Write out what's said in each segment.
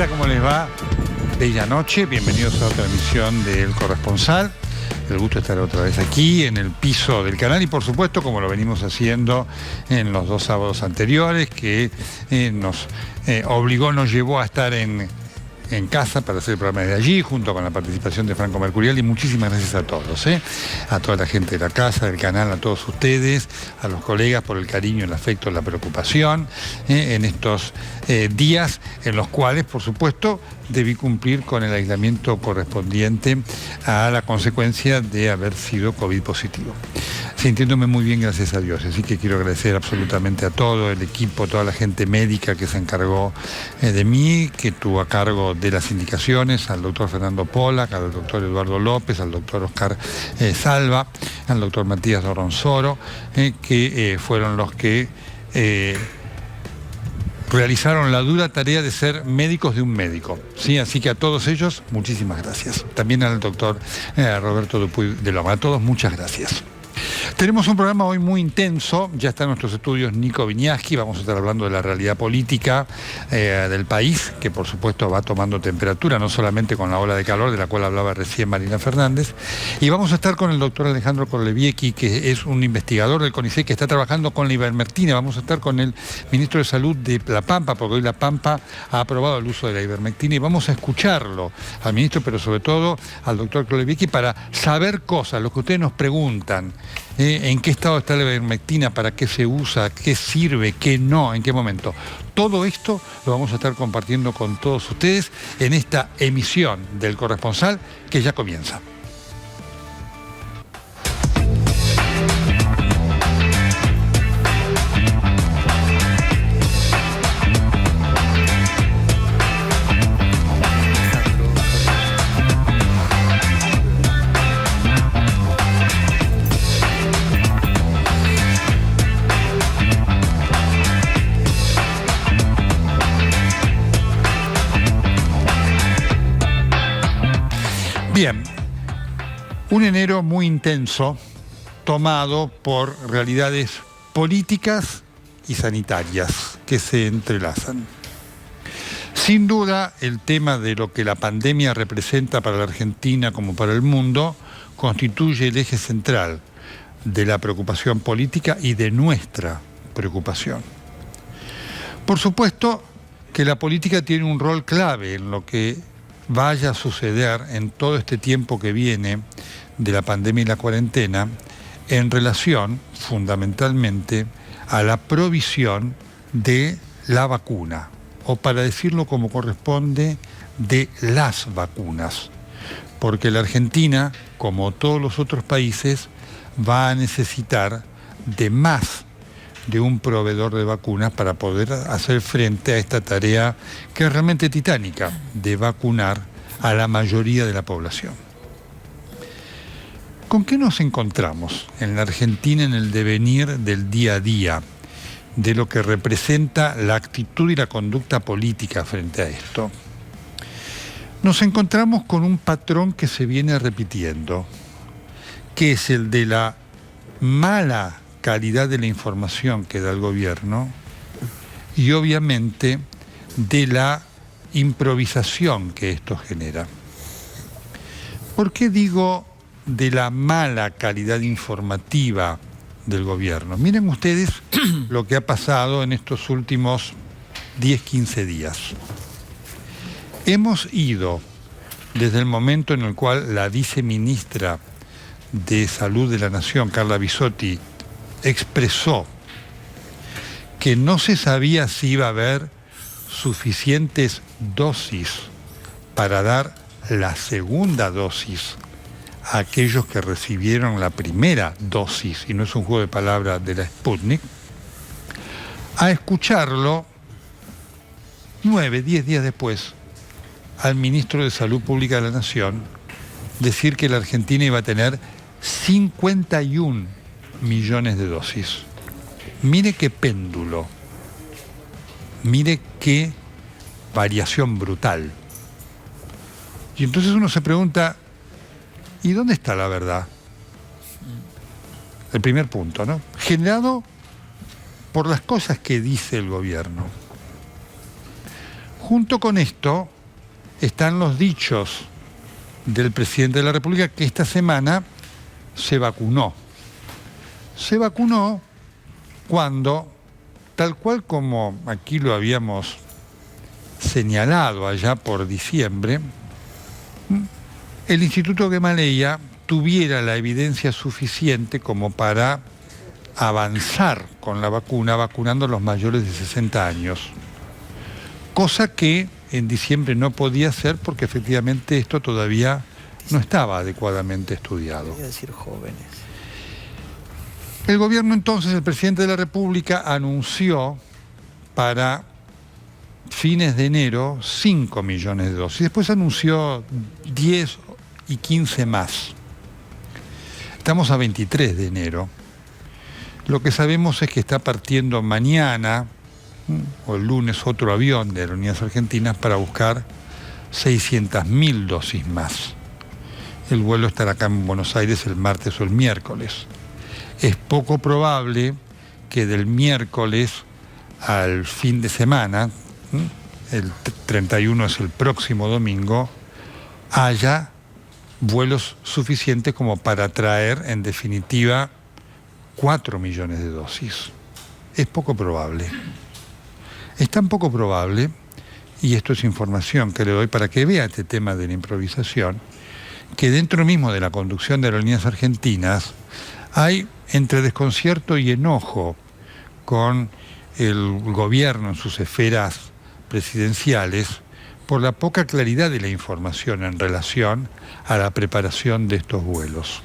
tal? ¿Cómo les va? Bella noche, bienvenidos a otra emisión del Corresponsal. El gusto de estar otra vez aquí en el piso del canal y por supuesto como lo venimos haciendo en los 2 sábados anteriores que nos llevó a estar en casa para hacer el programa desde allí, junto con la participación de Franco Mercurial, y muchísimas gracias a todos, a toda la gente de la casa, del canal, a todos ustedes, a los colegas por el cariño, el afecto, la preocupación, en estos días en los cuales, por supuesto, debí cumplir con el aislamiento correspondiente a la consecuencia de haber sido COVID positivo. Sintiéndome muy bien, gracias a Dios. Así que quiero agradecer absolutamente a todo el equipo, toda la gente médica que se encargó de mí, que tuvo a cargo de las indicaciones, al doctor Fernando Pollack, al doctor Eduardo López, al doctor Oscar Salva, al doctor Matías Doronsoro, que fueron los que realizaron la dura tarea de ser médicos de un médico, ¿sí? Así que a todos ellos, muchísimas gracias. También al doctor Roberto Dupuy de Loma. A todos, muchas gracias. Tenemos un programa hoy muy intenso, ya está en nuestros estudios Nico Viñaski, vamos a estar hablando de la realidad política del país, que por supuesto va tomando temperatura, no solamente con la ola de calor de la cual hablaba recién Marina Fernández, y vamos a estar con el doctor Alejandro Corleviecki, que es un investigador del CONICET que está trabajando con la ivermectina. Vamos a estar con el ministro de Salud de La Pampa, porque hoy La Pampa ha aprobado el uso de la ivermectina, y vamos a escucharlo al ministro, pero sobre todo al doctor Corleviecki, para saber cosas, lo que ustedes nos preguntan. ¿En qué estado está la ivermectina? ¿Para qué se usa? ¿Qué sirve? ¿Qué no? ¿En qué momento? Todo esto lo vamos a estar compartiendo con todos ustedes en esta emisión del Corresponsal que ya comienza. Bien, un enero muy intenso, tomado por realidades políticas y sanitarias que se entrelazan. Sin duda, el tema de lo que la pandemia representa para la Argentina como para el mundo constituye el eje central de la preocupación política y de nuestra preocupación. Por supuesto que la política tiene un rol clave en lo que vaya a suceder en todo este tiempo que viene de la pandemia y la cuarentena en relación fundamentalmente a la provisión de la vacuna, o para decirlo como corresponde, de las vacunas, porque la Argentina, como todos los otros países, va a necesitar de más de un proveedor de vacunas para poder hacer frente a esta tarea que es realmente titánica de vacunar a la mayoría de la población. ¿Con qué nos encontramos en la Argentina en el devenir del día a día, de lo que representa la actitud y la conducta política frente a esto? Nos encontramos con un patrón que se viene repitiendo, que es el de la mala calidad de la información que da el gobierno y obviamente de la improvisación que esto genera. ¿Por qué digo de la mala calidad informativa del gobierno? Miren ustedes lo que ha pasado en estos últimos 10-15 días. Hemos ido desde el momento en el cual la viceministra de Salud de la Nación, Carla Bisotti, expresó que no se sabía si iba a haber suficientes dosis para dar la segunda dosis a aquellos que recibieron la primera dosis, y no es un juego de palabras, de la Sputnik, a escucharlo 9-10 días después al ministro de Salud Pública de la Nación decir que la Argentina iba a tener 51 millones de dosis. Mire qué péndulo, mire qué variación brutal. Y entonces uno se pregunta, ¿y dónde está la verdad? El primer punto, ¿no? Generado por las cosas que dice el gobierno. Junto con esto están los dichos del presidente de la República, que esta semana se vacunó. Se vacunó cuando, tal cual como aquí lo habíamos señalado allá por diciembre, el Instituto Gamaleya tuviera la evidencia suficiente como para avanzar con la vacuna, vacunando a los mayores de 60 años. Cosa que en diciembre no podía hacer porque efectivamente esto todavía no estaba adecuadamente estudiado. Voy a decir jóvenes. El gobierno entonces, el presidente de la República, anunció para fines de enero 5 millones de dosis. Después anunció 10 y 15 más. Estamos a 23 de enero. Lo que sabemos es que está partiendo mañana o el lunes otro avión de Aerolíneas Argentinas para buscar 600.000 dosis más. El vuelo estará acá en Buenos Aires el martes o el miércoles. Es poco probable que del miércoles al fin de semana, el 31 es el próximo domingo, haya vuelos suficientes como para traer en definitiva 4 millones de dosis. Es poco probable. Es tan poco probable, y esto es información que le doy para que vea este tema de la improvisación, que dentro mismo de la conducción de Aerolíneas Argentinas hay entre desconcierto y enojo con el gobierno en sus esferas presidenciales por la poca claridad de la información en relación a la preparación de estos vuelos.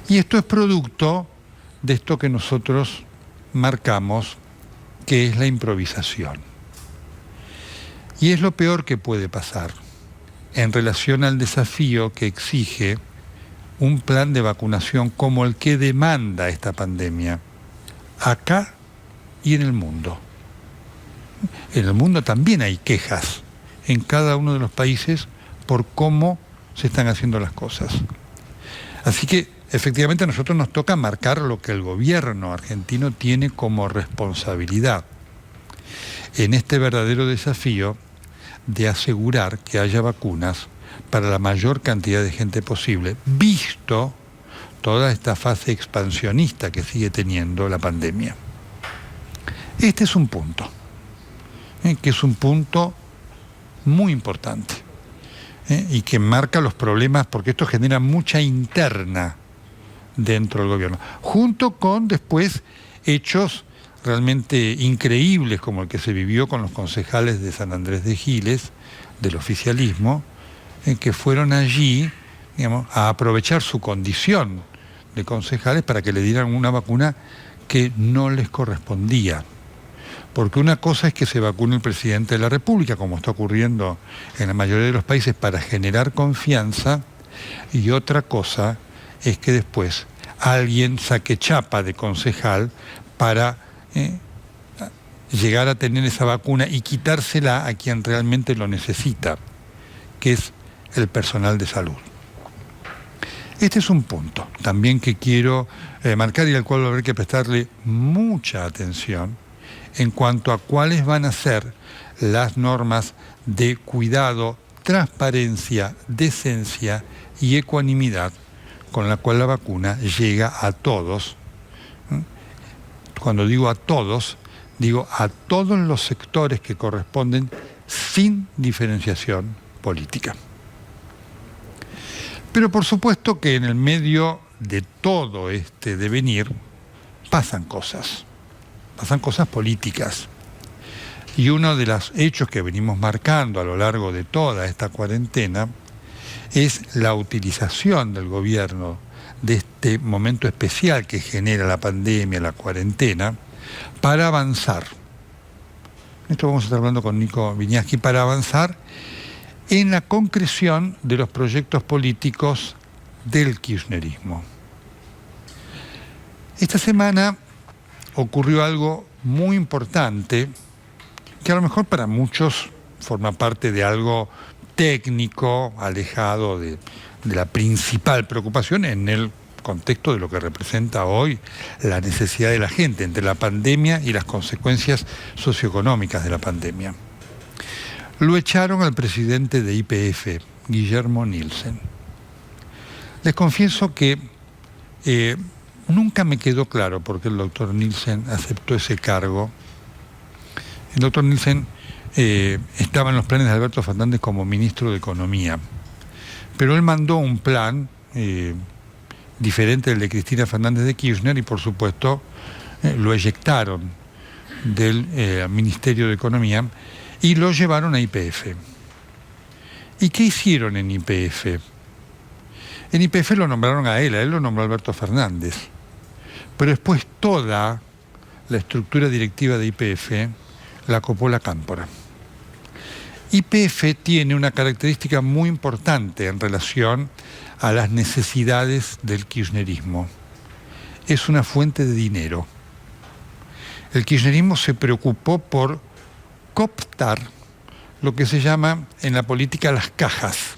Y esto es producto de esto que nosotros marcamos, que es la improvisación. Y es lo peor que puede pasar en relación al desafío que exige un plan de vacunación como el que demanda esta pandemia, acá y en el mundo. En el mundo también hay quejas en cada uno de los países por cómo se están haciendo las cosas. Así que efectivamente a nosotros nos toca marcar lo que el gobierno argentino tiene como responsabilidad en este verdadero desafío de asegurar que haya vacunas para la mayor cantidad de gente posible, visto toda esta fase expansionista que sigue teniendo la pandemia. Este es un punto, que es un punto muy importante, y que marca los problemas, porque esto genera mucha interna dentro del gobierno, junto con después hechos realmente increíbles como el que se vivió con los concejales de San Andrés de Giles, del oficialismo, que fueron allí, digamos, a aprovechar su condición de concejales para que le dieran una vacuna que no les correspondía. Porque una cosa es que se vacune el presidente de la República, como está ocurriendo en la mayoría de los países, para generar confianza, y otra cosa es que después alguien saque chapa de concejal para llegar a tener esa vacuna y quitársela a quien realmente lo necesita, que es el personal de salud. Este es un punto también que quiero marcar y al cual va a haber que prestarle mucha atención en cuanto a cuáles van a ser las normas de cuidado, transparencia, decencia y ecuanimidad con la cual la vacuna llega a todos. Cuando digo a todos, digo a todos los sectores que corresponden sin diferenciación política. Pero por supuesto que en el medio de todo este devenir pasan cosas políticas. Y uno de los hechos que venimos marcando a lo largo de toda esta cuarentena es la utilización del gobierno de este momento especial que genera la pandemia, la cuarentena, para avanzar. Esto vamos a estar hablando con Nico Viñaski, para avanzar en la concreción de los proyectos políticos del kirchnerismo. Esta semana ocurrió algo muy importante, que a lo mejor para muchos forma parte de algo técnico, alejado de la principal preocupación en el contexto de lo que representa hoy la necesidad de la gente, entre la pandemia y las consecuencias socioeconómicas de la pandemia. lo echaron al presidente de YPF, Guillermo Nielsen. Les confieso que nunca me quedó claro por qué el doctor Nielsen aceptó ese cargo. El doctor Nielsen estaba en los planes de Alberto Fernández como ministro de Economía, pero él mandó un plan diferente del de Cristina Fernández de Kirchner y por supuesto lo eyectaron del Ministerio de Economía y lo llevaron a YPF. ¿Y qué hicieron en YPF? En YPF lo nombraron a él lo nombró Alberto Fernández. Pero después toda la estructura directiva de YPF la copó la Cámpora. YPF tiene una característica muy importante en relación a las necesidades del kirchnerismo. Es una fuente de dinero. El kirchnerismo se preocupó por cooptar lo que se llama en la política las cajas.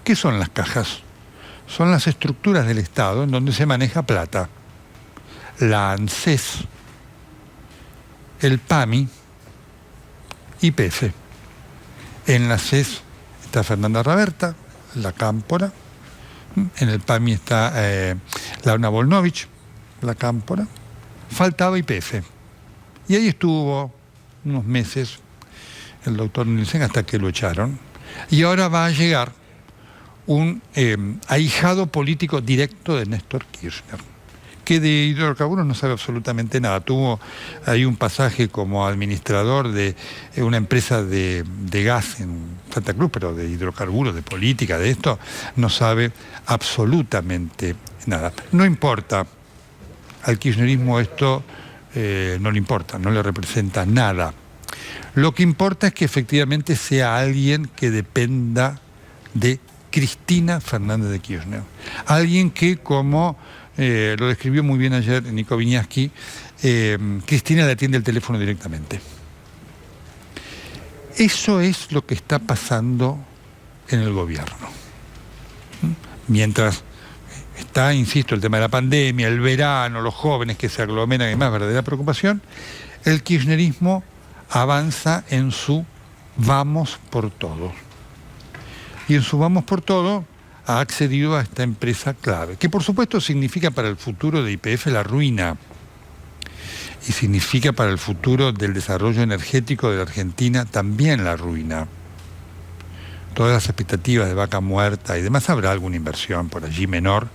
¿Qué son las cajas? Son las estructuras del Estado en donde se maneja plata. La ANSES, el PAMI, YPF. En la ANSES está Fernanda Raberta, la Cámpora. En el PAMI está Laura Volnovich, la Cámpora. Faltaba YPF. Y ahí estuvo unos meses el doctor Nielsen hasta que lo echaron. Y ahora va a llegar un ahijado político directo de Néstor Kirchner, que de hidrocarburos no sabe absolutamente nada. Tuvo ahí un pasaje como administrador de una empresa de gas en Santa Cruz, pero de hidrocarburos, de política, de esto, no sabe absolutamente nada. No importa, al kirchnerismo esto no le importa, no le representa nada. Lo que importa es que efectivamente sea alguien que dependa de Cristina Fernández de Kirchner. Alguien que, como lo describió muy bien ayer Nico Viñaski, Cristina le atiende el teléfono directamente. Eso es lo que está pasando en el gobierno. Mientras está, insisto, el tema de la pandemia, el verano, los jóvenes que se aglomeran, y más verdadera preocupación, el kirchnerismo avanza en su vamos por todo. Y en su vamos por todo ha accedido a esta empresa clave, que por supuesto significa para el futuro de YPF la ruina, y significa para el futuro del desarrollo energético de la Argentina también la ruina. Todas las expectativas de Vaca Muerta y demás, habrá alguna inversión por allí menor,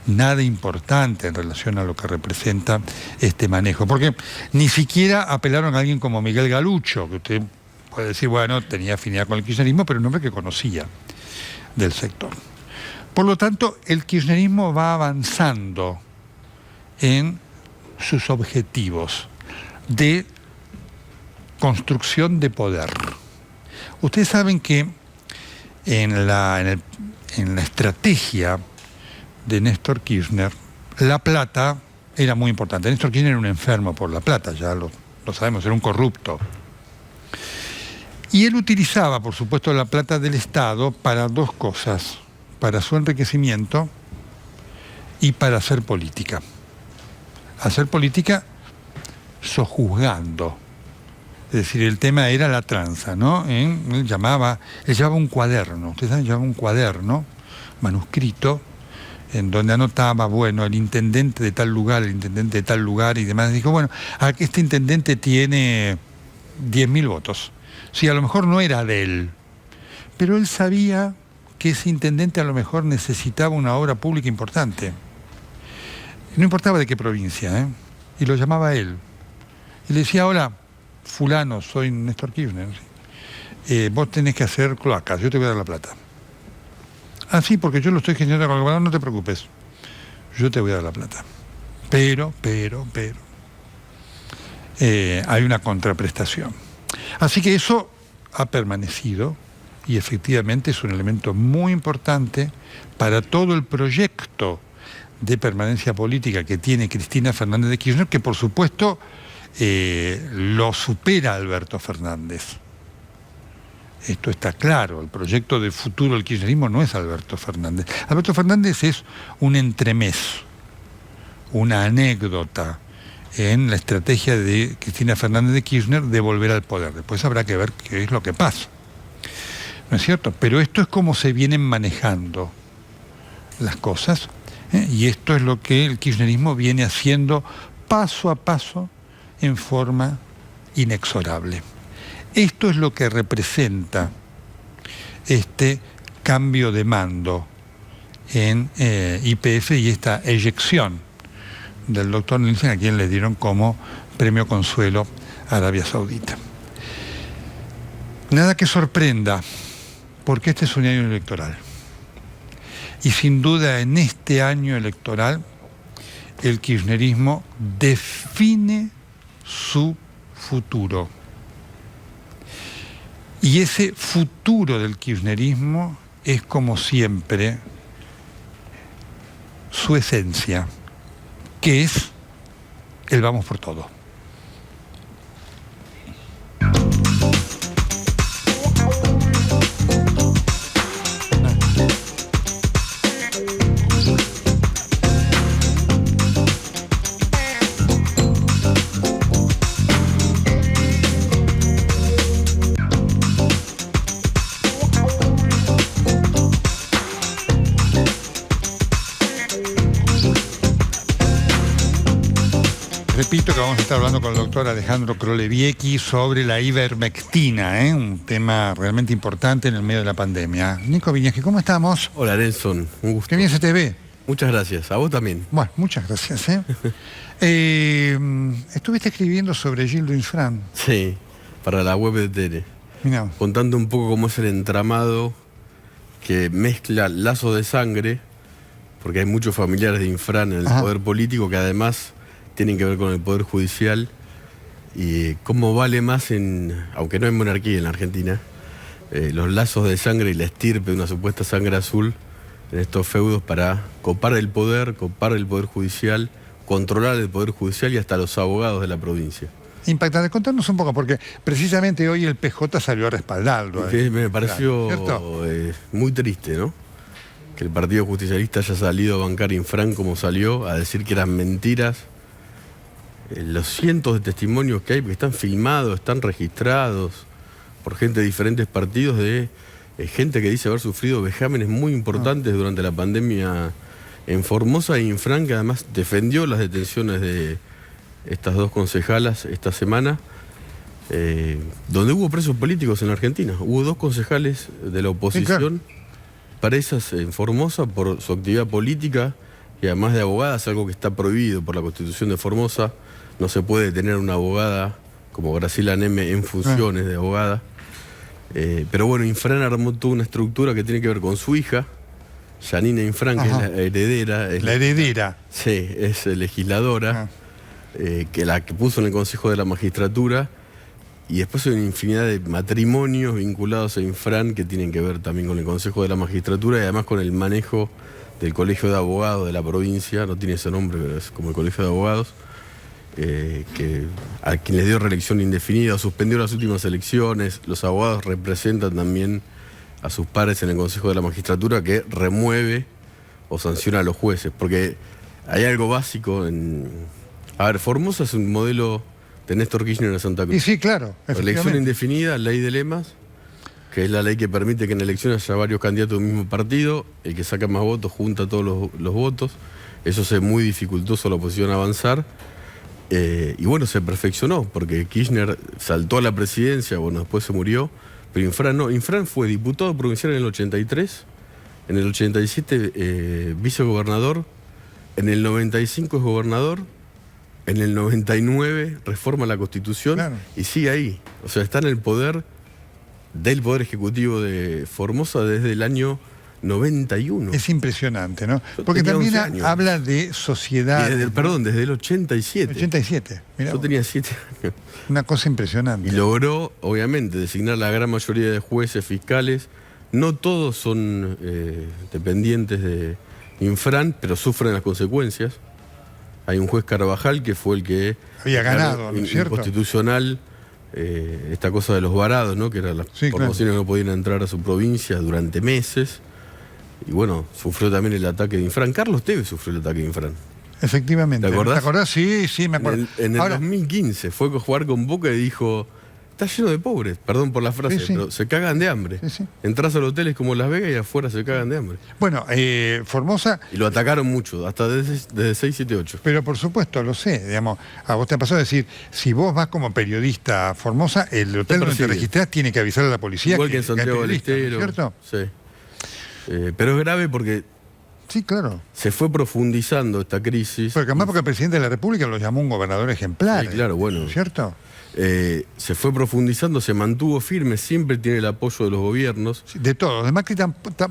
nada importante en relación a lo que representa este manejo, porque ni siquiera apelaron a alguien como Miguel Galucho, que usted puede decir, bueno, tenía afinidad con el kirchnerismo, pero un hombre que conocía del sector. Por lo tanto, el kirchnerismo va avanzando en sus objetivos de construcción de poder. Ustedes saben que en la estrategia de Néstor Kirchner, la plata era muy importante. Néstor Kirchner era un enfermo por la plata, ya lo sabemos, era un corrupto. Y él utilizaba, por supuesto, la plata del Estado para dos cosas: para su enriquecimiento y para hacer política. Hacer política sojuzgando. Es decir, el tema era la tranza, ¿no? Él llevaba un cuaderno, ustedes saben, llevaba un cuaderno manuscrito en donde anotaba, bueno, el intendente de tal lugar, el intendente de tal lugar y demás. Dijo, bueno, este intendente tiene 10.000 votos. Sí, a lo mejor no era de él, pero él sabía que ese intendente a lo mejor necesitaba una obra pública importante. No importaba de qué provincia, y lo llamaba a él. Y le decía, hola, fulano, soy Néstor Kirchner. Vos tenés que hacer cloacas, yo te voy a dar la plata. Ah, sí, porque yo lo estoy gestionando con el gobernador, no te preocupes. Yo te voy a dar la plata. Pero, hay una contraprestación. Así que eso ha permanecido y efectivamente es un elemento muy importante para todo el proyecto de permanencia política que tiene Cristina Fernández de Kirchner, que por supuesto lo supera Alberto Fernández. Esto está claro, el proyecto de futuro del kirchnerismo no es Alberto Fernández. Alberto Fernández es un entremés, una anécdota en la estrategia de Cristina Fernández de Kirchner de volver al poder. Después habrá que ver qué es lo que pasa, ¿no es cierto? Pero esto es como se vienen manejando las cosas, y esto es lo que el kirchnerismo viene haciendo paso a paso en forma inexorable. Esto es lo que representa este cambio de mando en YPF y esta eyección del doctor Nielsen, a quien le dieron como premio consuelo a Arabia Saudita. Nada que sorprenda, porque este es un año electoral. Y sin duda en este año electoral el kirchnerismo define su futuro. Y ese futuro del kirchnerismo es, como siempre, su esencia, que es el vamos por todo. Repito que vamos a estar hablando con el doctor Alejandro Croleviecki sobre la ivermectina, un tema realmente importante en el medio de la pandemia. Nico Viñaski, ¿cómo estamos? Hola Nelson, un gusto. Qué bien se te ve. Muchas gracias, a vos también. Bueno, muchas gracias. Estuviste escribiendo sobre Gildo Infran. Sí, para la web de Tele. Mirá. Contando un poco cómo es el entramado que mezcla lazos de sangre, porque hay muchos familiares de Infran en el poder político que además tienen que ver con el poder judicial, y cómo vale más, aunque no hay monarquía en la Argentina, los lazos de sangre y la estirpe de una supuesta sangre azul en estos feudos para copar el poder judicial, controlar el poder judicial y hasta los abogados de la provincia. Impactante. Contanos un poco, porque precisamente hoy el PJ salió a respaldarlo. Que me pareció muy triste, ¿no? Que el Partido Justicialista haya salido a bancar Infran como salió, a decir que eran mentiras. Los cientos de testimonios que hay, porque están filmados, están registrados por gente de diferentes partidos, de gente que dice haber sufrido vejámenes muy importantes durante la pandemia en Formosa, y Infran, que además defendió las detenciones de estas dos concejalas esta semana, donde hubo presos políticos en la Argentina. Hubo dos concejales de la oposición presas en Formosa por su actividad política, y además de abogadas, algo que está prohibido por la Constitución de Formosa. No se puede tener una abogada como Graciela Neme en funciones de abogada. Pero bueno, Infran armó toda una estructura que tiene que ver con su hija, Janina Infran, que es la heredera. La heredera. Sí, es legisladora, que la que puso en el Consejo de la Magistratura. Y después hay una infinidad de matrimonios vinculados a Infran que tienen que ver también con el Consejo de la Magistratura y además con el manejo del Colegio de Abogados de la provincia. No tiene ese nombre, pero es como el Colegio de Abogados. A quien les dio reelección indefinida, suspendió las últimas elecciones. Los abogados representan también a sus pares en el Consejo de la Magistratura, que remueve o sanciona a los jueces, porque hay algo básico en... A ver, Formosa es un modelo de Néstor Kirchner en Santa Cruz. Y sí, claro. Elección indefinida, ley de lemas, que es la ley que permite que en elecciones haya varios candidatos del mismo partido, el que saca más votos junta todos los votos. Eso hace muy dificultoso a la oposición avanzar. Y bueno, se perfeccionó, porque Kirchner saltó a la presidencia, bueno, después se murió, pero Infran no. Infran fue diputado provincial en el 83, en el 87 vicegobernador, en el 95 es gobernador, en el 99 reforma la Constitución, y sigue ahí. O sea, está en el poder del Poder Ejecutivo de Formosa desde el año 91. Es impresionante, ¿no? Porque también habla de sociedad... Desde el 87. 87, mirá. Yo tenía 7 años. Una cosa impresionante. Y logró, obviamente, designar la gran mayoría de jueces, fiscales. No todos son dependientes de Infran, pero sufren las consecuencias. Hay un juez Carvajal que fue el que... Había ganado, ¿no es cierto? Inconstitucional, esta cosa de los varados, ¿no? Que eran las formaciones que no podían entrar a su provincia durante meses. Y bueno, sufrió también el ataque de Infran. Carlos Tevez sufrió el ataque de Infran. Efectivamente. ¿Te acordás? ¿Te acordás? Sí, sí, me acuerdo. En el 2015 fue a jugar con Boca y dijo, está lleno de pobres, perdón por la frase, Sí, sí. pero se cagan de hambre. Sí, sí. Entras a los hoteles como Las Vegas y afuera se cagan de hambre. Bueno, Formosa, Y lo atacaron mucho, hasta desde 6, 7, 8. pero por supuesto, lo sé, digamos, a vos te ha pasado decir, si vos vas como periodista a Formosa, el hotel donde te persigue. registrás tiene que avisar a la policía Igual que en hay Santiago del periodistas, ¿no es Estero. ¿cierto? Sí. Pero es grave porque Sí, claro. se fue profundizando esta crisis. Porque además porque el presidente de la República lo llamó un gobernador ejemplar. Sí, claro, bueno. ¿Cierto? Se fue profundizando, se mantuvo firme, siempre tiene el apoyo de los gobiernos. Sí, de todos. Además que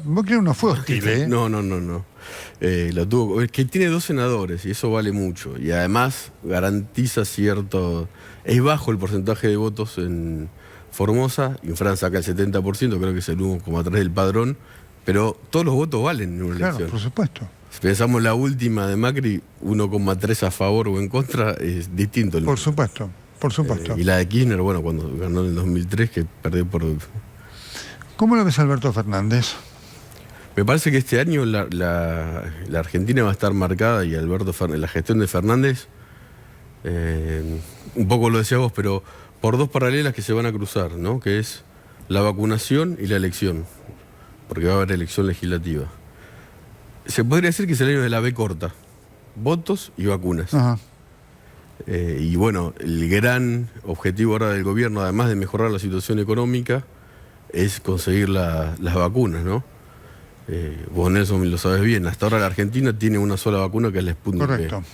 Macri no fue hostil, ¿eh? No. Lo tuvo, es que tiene 2 senadores y eso vale mucho. Y además garantiza cierto... Es bajo el porcentaje de votos en Formosa, y en Francia saca el 70%, creo que es el 1,3 del padrón, pero todos los votos valen en una Claro, elección. por supuesto. Si pensamos la última de Macri, 1,3 a favor o en contra, es distinto. Por supuesto, por supuesto. Y la de Kirchner, bueno, cuando ganó en el 2003, que perdió por... ¿Cómo lo ves Alberto Fernández? Me parece que este año la Argentina va a estar marcada, y la gestión de Fernández, un poco lo decía vos, pero por 2 paralelas que se van a cruzar, ¿no? Que es la vacunación y la elección, porque va a haber elección legislativa. Se podría decir que es el año de la B corta, votos y vacunas. Ajá. Y bueno, el gran objetivo ahora del gobierno, además de mejorar la situación económica, es conseguir las vacunas, ¿no? Vos, Nelson, lo sabes bien, hasta ahora la Argentina tiene una sola vacuna, que es la Sputnik V. Correcto.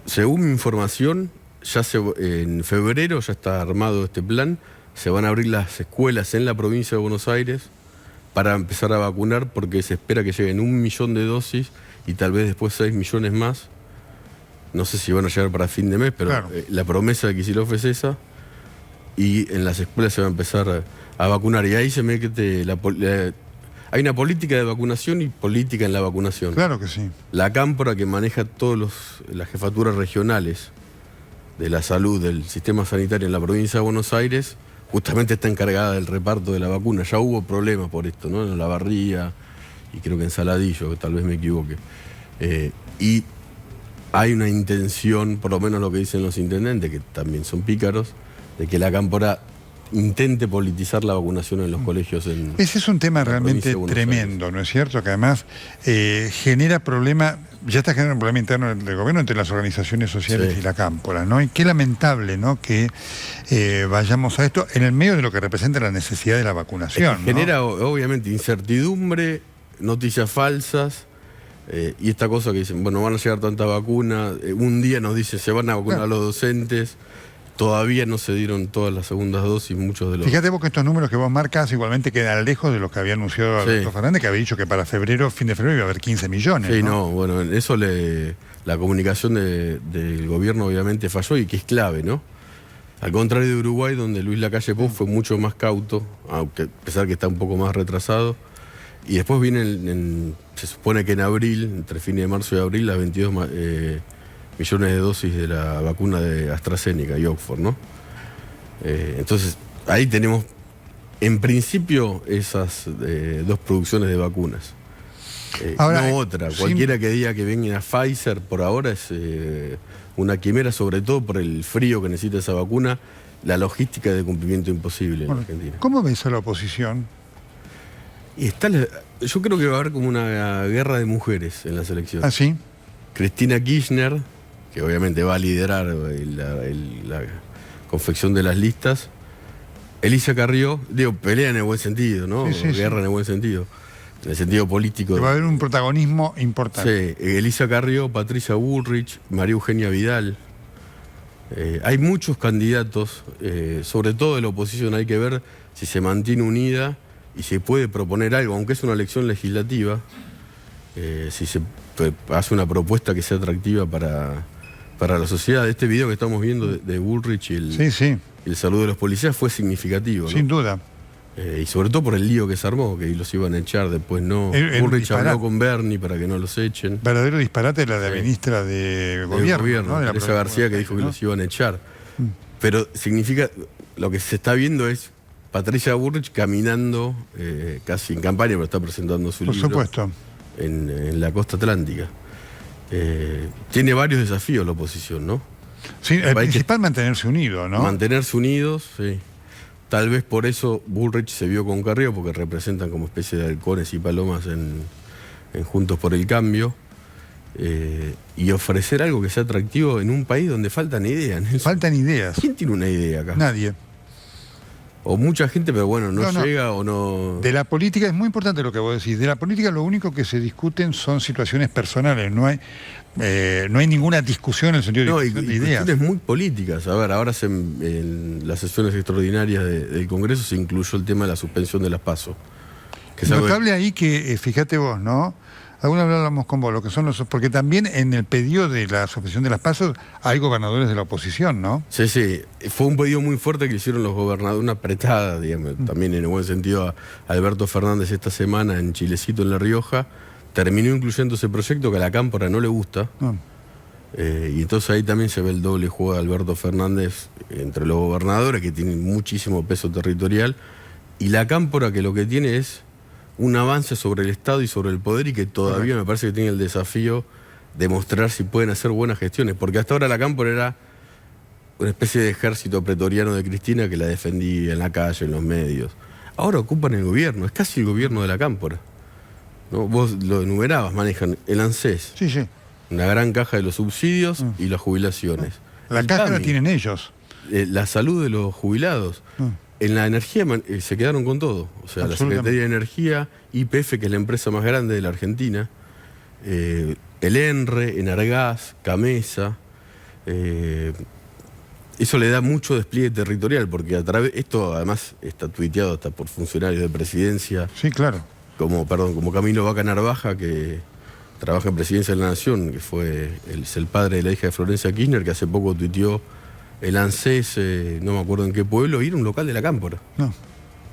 Según mi información, en febrero ya está armado este plan, se van a abrir las escuelas en la provincia de Buenos Aires para empezar a vacunar, porque se espera que lleguen 1 millón de dosis y tal vez después 6 millones más. No sé si van a llegar para fin de mes, pero Claro. La promesa de Kicillof es esa, y en las escuelas se va a empezar a vacunar. Y ahí se mete hay una política de vacunación y política en la vacunación. Claro que sí. La Cámpora, que maneja todas las jefaturas regionales de la salud del sistema sanitario en la provincia de Buenos Aires, justamente está encargada del reparto de la vacuna. Ya hubo problemas por esto, ¿no? En La Barría y creo que en Saladillo, que tal vez me equivoque. Y hay una intención, por lo menos lo que dicen los intendentes, que también son pícaros, de que la Cámpora intente politizar la vacunación en los colegios. Ese es un tema la provincia realmente de Buenos tremendo, Aires. ¿no es cierto? Que además genera problema, ya está generando un problema interno del gobierno entre las organizaciones sociales Sí. y la Cámpora, ¿no? Y qué lamentable, ¿no? Que vayamos a esto en el medio de lo que representa la necesidad de la vacunación, ¿no? Genera obviamente incertidumbre, noticias falsas, y esta cosa que dicen, bueno, van a llegar tantas vacunas, un día nos dice se van a vacunar a los docentes. Todavía no se dieron todas las segundas dosis, muchos de los... Fíjate vos que estos números que vos marcas igualmente quedan lejos de los que había anunciado Alberto Fernández, que había dicho que para febrero, fin de febrero, iba a haber 15 millones. Sí, ¿no? bueno, eso la comunicación del gobierno obviamente falló, y que es clave, ¿no? Al contrario de Uruguay, donde Luis Lacalle Pou fue mucho más cauto, aunque a pesar que está un poco más retrasado. Y después viene, se supone que en abril, entre fines de marzo y abril, las 22 millones de dosis de la vacuna de AstraZeneca y Oxford, ¿no? Entonces, ahí tenemos, en principio, esas 2 producciones de vacunas. Ahora, no otra. Cualquiera que diga que venga a Pfizer, por ahora es una quimera, sobre todo por el frío que necesita esa vacuna, la logística de cumplimiento imposible en Argentina. ¿Cómo ves a la oposición? Y yo creo que va a haber como una guerra de mujeres en las elecciones. ¿Ah, sí? Cristina Kirchner, que obviamente va a liderar la confección de las listas. Elisa Carrió, pelea en el buen sentido, ¿no? Sí, guerra en el buen sentido, en el sentido político. Que va a haber un protagonismo importante. Sí, Elisa Carrió, Patricia Bullrich, María Eugenia Vidal. Hay muchos candidatos, sobre todo de la oposición. Hay que ver si se mantiene unida y se puede proponer algo, aunque es una elección legislativa, si se hace una propuesta que sea atractiva para la sociedad. Este video que estamos viendo de Bullrich y el saludo de los policías fue significativo, ¿no? Sin duda. Y sobre todo por el lío que se armó, que los iban a echar, después no. Bullrich habló con Bernie para que no los echen. Verdadero disparate la de la ministra de Gobierno, ¿no? Teresa García, que dijo que los iban a echar. Pero significa, lo que se está viendo es Patricia Bullrich caminando, casi en campaña, pero está presentando su libro. Por supuesto. En la costa atlántica. Tiene varios desafíos la oposición, ¿no? Sí, el principal mantenerse unido, ¿no? Mantenerse unidos, sí. Tal vez por eso Bullrich se vio con Carrió, porque representan como especie de halcones y palomas en Juntos por el Cambio. Y ofrecer algo que sea atractivo en un país donde faltan ideas. Faltan ideas. ¿Quién tiene una idea acá? Nadie. O mucha gente, pero bueno, no llega o no... De la política, es muy importante lo que vos decís, de la política lo único que se discuten son situaciones personales, no hay ninguna discusión en el sentido de discusión de ideas. Cuestiones muy políticas. A ver, ahora en las sesiones extraordinarias del Congreso se incluyó el tema de la suspensión de las PASO. Notable ahí que, fíjate vos, ¿no? Alguna vez hablamos con vos, lo que son porque también en el pedido de la suspensión de las PASO hay gobernadores de la oposición, ¿no? Sí, sí. Fue un pedido muy fuerte que hicieron los gobernadores, una apretada, digamos, también en el buen sentido a Alberto Fernández esta semana en Chilecito, en La Rioja. Terminó incluyendo ese proyecto que a la Cámpora no le gusta. Y entonces ahí también se ve el doble juego de Alberto Fernández entre los gobernadores, que tienen muchísimo peso territorial, y la Cámpora, que lo que tiene es un avance sobre el Estado y sobre el poder, y que todavía me parece que tiene el desafío de mostrar si pueden hacer buenas gestiones, porque hasta ahora la Cámpora era una especie de ejército pretoriano de Cristina que la defendía en la calle, en los medios. Ahora ocupan el gobierno, es casi el gobierno de la Cámpora, ¿no? Vos lo enumerabas, manejan el ANSES, sí. Una gran caja de los subsidios y las jubilaciones. La caja la tienen ellos. La salud de los jubilados. En la energía se quedaron con todo. O sea, la Secretaría de Energía, YPF, que es la empresa más grande de la Argentina, el ENRE, Enargas, Camesa. Eso le da mucho despliegue territorial, porque esto además está tuiteado hasta por funcionarios de presidencia. Sí, claro. Como Camilo Vaca Narvaja, que trabaja en Presidencia de la Nación, que es el padre de la hija de Florencia Kirchner, que hace poco tuiteó el ANSES, no me acuerdo en qué pueblo, y era un local de la Cámpora. No.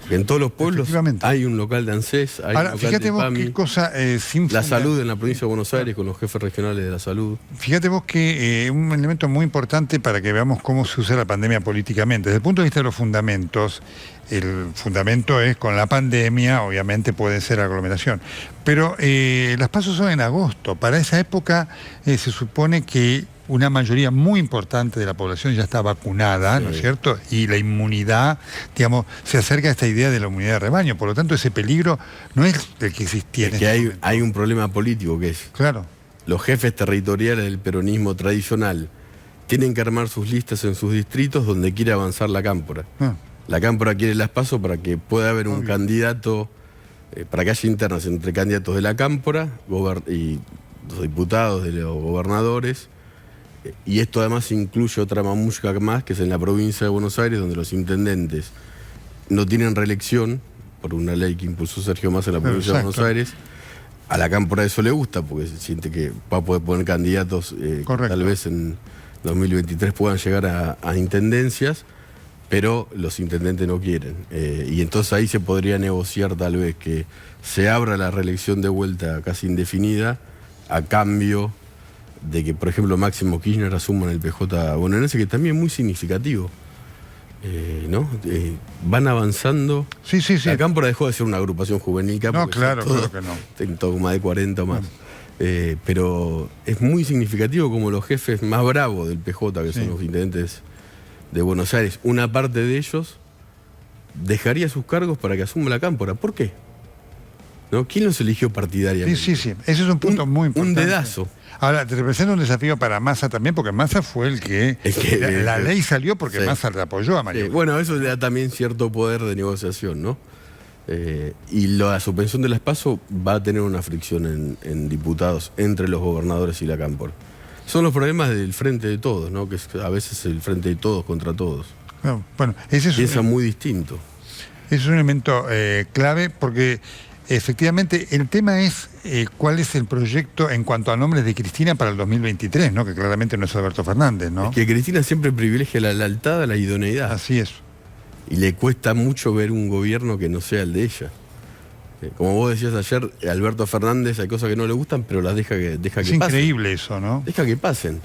En todos los pueblos hay un local de ANSES, hay ahora, un local fíjate de vos PAMI. Qué cosa, la salud en la provincia de Buenos Aires, con los jefes regionales de la salud. Fíjate vos que un elemento muy importante para que veamos cómo se usa la pandemia políticamente. Desde el punto de vista de los fundamentos, el fundamento es con la pandemia, obviamente puede ser aglomeración. Pero las PASO son en agosto. Para esa época se supone que una mayoría muy importante de la población ya está vacunada, ¿no es cierto? Y la inmunidad, digamos, se acerca a esta idea de la inmunidad de rebaño. Por lo tanto, ese peligro no es el que existía. Es que hay un problema político que es... Claro. Los jefes territoriales del peronismo tradicional tienen que armar sus listas en sus distritos donde quiere avanzar la Cámpora. La Cámpora quiere las PASO para que pueda haber un candidato, para que haya internas entre candidatos de la Cámpora y los diputados, de los gobernadores. Y esto además incluye otra mamushka más, que es en la provincia de Buenos Aires, donde los intendentes no tienen reelección, por una ley que impulsó Sergio Massa en la provincia de Buenos Aires. A la Cámpora eso le gusta, porque se siente que va a poder poner candidatos que tal vez en 2023 puedan llegar a intendencias, pero los intendentes no quieren. Y entonces ahí se podría negociar tal vez que se abra la reelección de vuelta casi indefinida, a cambio de que, por ejemplo, Máximo Kirchner asuma en el PJ bonaerense, que también es muy significativo, ¿no? Van avanzando. Sí. La Cámpora dejó de ser una agrupación juvenil. No, claro que no. Tengo más de 40 o más. Pero es muy significativo como los jefes más bravos del PJ, que son los intendentes de Buenos Aires, una parte de ellos dejaría sus cargos para que asuma la Cámpora. ¿Por qué? ¿No? ¿Quién los eligió partidariamente? Sí. Ese es un punto muy importante. Un dedazo. Ahora, te representa un desafío para Massa también, porque Massa fue el que la ley salió porque Massa le apoyó a Mario. Bueno, eso le da también cierto poder de negociación, ¿no? Y la suspensión de las PASO va a tener una fricción en diputados entre los gobernadores y la Cámpora. Son los problemas del frente de todos, ¿no? Que es a veces el frente de todos contra todos. Bueno, ese es piensa muy distinto. Es un elemento clave, porque efectivamente el tema es cuál es el proyecto en cuanto a nombres de Cristina para el 2023, ¿no? Que claramente no es Alberto Fernández, ¿no? Es que Cristina siempre privilegia la lealtad a la idoneidad. Así es. Y le cuesta mucho ver un gobierno que no sea el de ella. Como vos decías ayer, Alberto Fernández hay cosas que no le gustan, pero las deja que pasen. Es increíble eso, ¿no? Deja que pasen.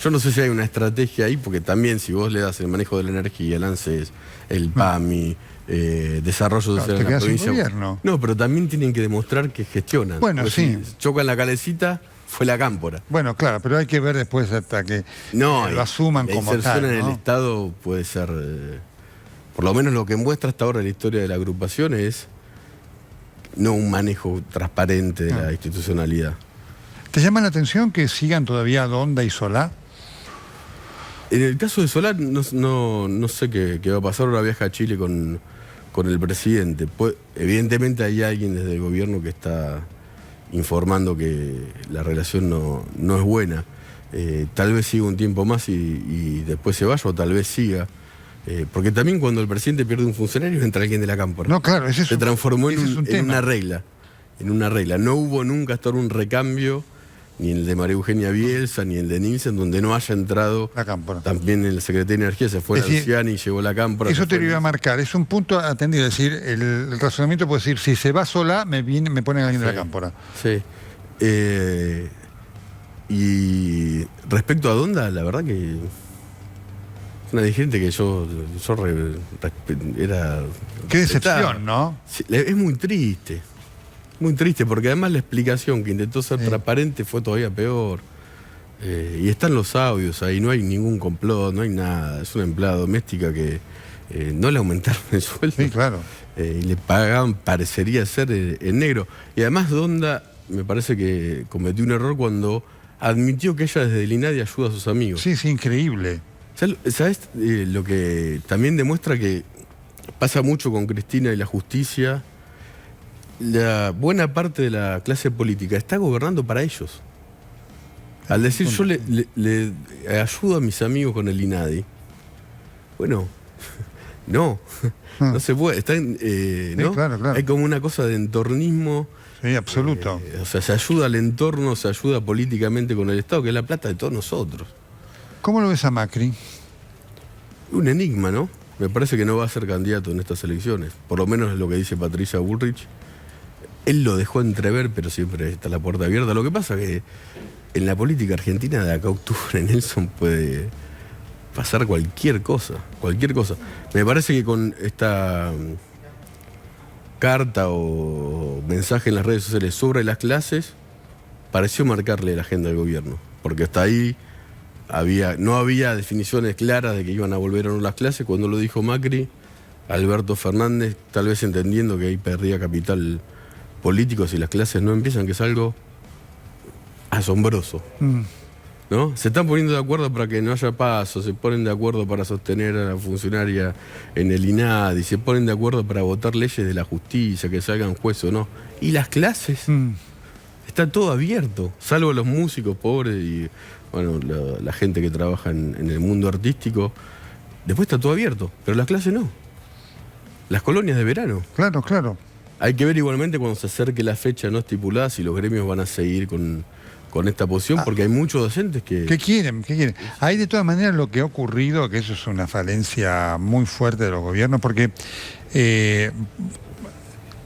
Yo no sé si hay una estrategia ahí, porque también si vos le das el manejo de la energía, el ANSES, el PAMI, desarrollo social en la provincia. Gobierno. No, pero también tienen que demostrar que gestionan. Bueno, porque sí. Si chocan la calecita, fue la cámpora. Bueno, claro, pero hay que ver después hasta que lo asuman como tal. La inserción en ¿no? el Estado puede ser, por lo menos lo que muestra hasta ahora la historia de la agrupación es no un manejo transparente de la institucionalidad. ¿Te llama la atención que sigan todavía Donda y Solá? En el caso de Solá no sé qué va a pasar. Ahora viaja a Chile con el presidente. Pues, evidentemente hay alguien desde el gobierno que está informando que la relación no es buena. Tal vez siga un tiempo más y después se vaya, o tal vez siga. Porque también cuando el presidente pierde un funcionario entra alguien de la cámpora. No, claro, se transformó en una regla. En una regla. No hubo nunca hasta ahora un recambio, ni el de María Eugenia Bielsa, ni el de Nielsen, donde no haya entrado la cámpora. También en la Secretaría de Energía se fue Lanciani y llegó la cámpora. Eso te lo iba a marcar, es un punto atendido, es decir, el razonamiento puede decir, si se va Solá, me ponen a alguien de la cámpora. Sí. Y respecto a Donda, la verdad que es una dirigente que yo era... Qué decepción, ¿no? Sí, es muy triste. Muy triste, porque además la explicación que intentó ser transparente fue todavía peor. Y están los audios ahí, no hay ningún complot, no hay nada. Es una empleada doméstica que no le aumentaron el sueldo. Sí, claro. Y le pagaban, parecería ser en negro. Y además Donda me parece que cometió un error cuando admitió que ella desde el INADI ayuda a sus amigos. Sí, es increíble. ¿Sabes lo que también demuestra que pasa mucho con Cristina y la justicia? La buena parte de la clase política está gobernando para ellos. Al decir yo le ayudo a mis amigos con el INADI, bueno, no se puede. ¿no? Claro. Hay como una cosa de entornismo. Sí, absoluto. O sea, se ayuda al entorno, se ayuda políticamente con el Estado, que es la plata de todos nosotros. ¿Cómo lo ves a Macri? Un enigma, ¿no? Me parece que no va a ser candidato en estas elecciones. Por lo menos es lo que dice Patricia Bullrich. Él lo dejó entrever, pero siempre está la puerta abierta. Lo que pasa es que en la política argentina de acá a octubre, Nelson, puede pasar cualquier cosa. Cualquier cosa. Me parece que con esta carta o mensaje en las redes sociales sobre las clases, pareció marcarle la agenda del gobierno. Porque hasta ahí no había definiciones claras de que iban a volver o no las clases. Cuando lo dijo Macri, Alberto Fernández, tal vez entendiendo que ahí perdía capital político si las clases no empiezan, que es algo asombroso. ¿No? Se están poniendo de acuerdo para que no haya paso, se ponen de acuerdo para sostener a la funcionaria en el INADI, se ponen de acuerdo para votar leyes de la justicia, que salgan jueces o no. ¿Y las clases? Está todo abierto, salvo los músicos pobres y bueno, la gente que trabaja en el mundo artístico. Después está todo abierto, pero las clases no. Las colonias de verano. Claro. Hay que ver igualmente cuando se acerque la fecha no estipulada si los gremios van a seguir con esta posición, porque hay muchos docentes que... ¿Qué quieren? Hay de todas maneras lo que ha ocurrido, que eso es una falencia muy fuerte de los gobiernos, porque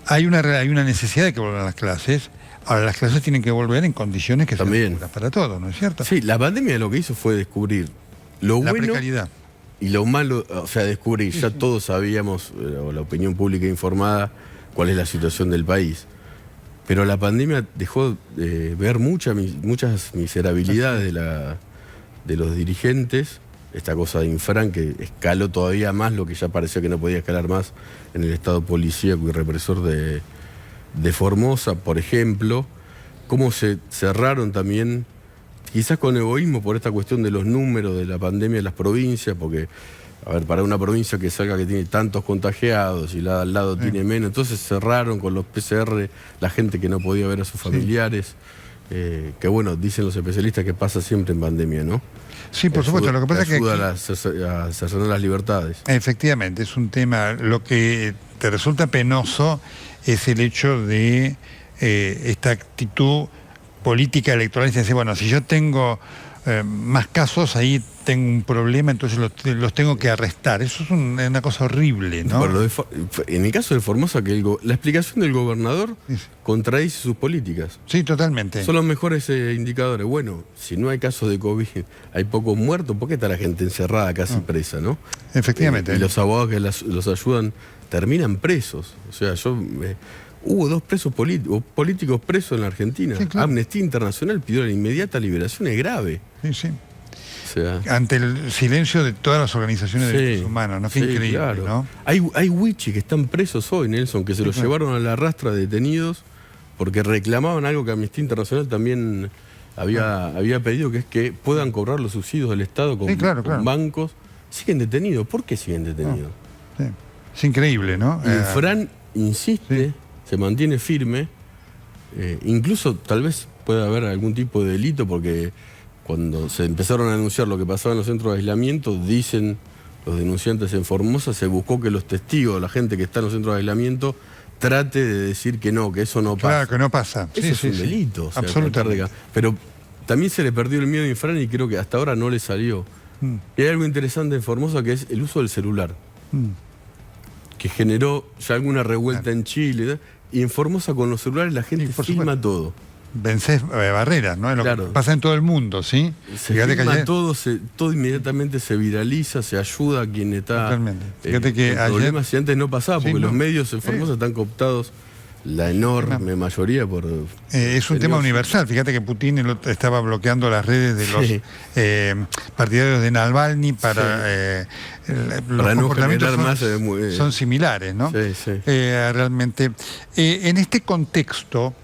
hay una necesidad de que vuelvan las clases. Ahora, las clases tienen que volver en condiciones que sean seguras para todos, ¿no es cierto? Sí, la pandemia lo que hizo fue descubrir lo bueno precariedad y lo malo, o sea, descubrir, ya todos sabíamos, la opinión pública informada, cuál es la situación del país. Pero la pandemia dejó ver muchas miserabilidades de los dirigentes, esta cosa de Infran que escaló todavía más lo que ya parecía que no podía escalar más en el estado policíaco y represor de Formosa, por ejemplo, cómo se cerraron también, quizás con egoísmo por esta cuestión de los números de la pandemia en las provincias, porque, a ver, para una provincia que salga que tiene tantos contagiados y la de al lado tiene menos, entonces cerraron con los PCR la gente que no podía ver a sus familiares, que bueno, dicen los especialistas que pasa siempre en pandemia, ¿no? Sí, por supuesto, lo que pasa es que ayuda a cercenar las libertades. Efectivamente, es un tema, lo que te resulta penoso es el hecho de esta actitud política electoral, es decir, bueno, si yo tengo más casos, ahí tengo un problema, entonces los tengo que arrestar. Eso es una cosa horrible, ¿no? Bueno, en el caso de Formosa, que la explicación del gobernador contradice sus políticas. Sí, totalmente. Son los mejores indicadores. Bueno, si no hay casos de COVID, hay pocos muertos, ¿por qué está la gente encerrada, casi presa, no? Efectivamente. Y los abogados que los ayudan terminan presos. O sea, Hubo 2 presos políticos presos en la Argentina. Sí, claro. Amnistía Internacional pidió la inmediata liberación, es grave. Sí, sí. O sea, Ante el silencio de todas las organizaciones de derechos humanos, ¿no? Qué increíble, claro. ¿no? Hay wichis que están presos hoy, Nelson, que se los llevaron a la rastra detenidos porque reclamaban algo que Amnistía Internacional también había pedido, que es que puedan cobrar los subsidios del Estado con bancos. Siguen detenidos. ¿Por qué siguen detenidos? Sí. Es increíble, ¿no? Y Fran insiste, se mantiene firme, incluso tal vez pueda haber algún tipo de delito, porque cuando se empezaron a denunciar lo que pasaba en los centros de aislamiento, dicen los denunciantes en Formosa, se buscó que los testigos, la gente que está en los centros de aislamiento, trate de decir que no, que eso no pasa. Claro, que no pasa. Eso es un delito. O sea, absolutamente. Pero también se le perdió el miedo a Fran y creo que hasta ahora no le salió. Y hay algo interesante en Formosa, que es el uso del celular, que generó ya alguna revuelta en Chile. Y en Formosa con los celulares la gente filma todo. Vencés barreras, ¿no? Es lo que pasa en todo el mundo, ¿sí? Se filma todo, todo inmediatamente se viraliza, se ayuda a quien está Fíjate que en problemas, si antes no pasaba, porque los medios en Formosa están cooptados, la enorme mayoría por... es un tema universal. Fíjate que Putin estaba bloqueando las redes de los partidarios de Navalny para los no comportamientos más, son similares, ¿no? Realmente. En este contexto,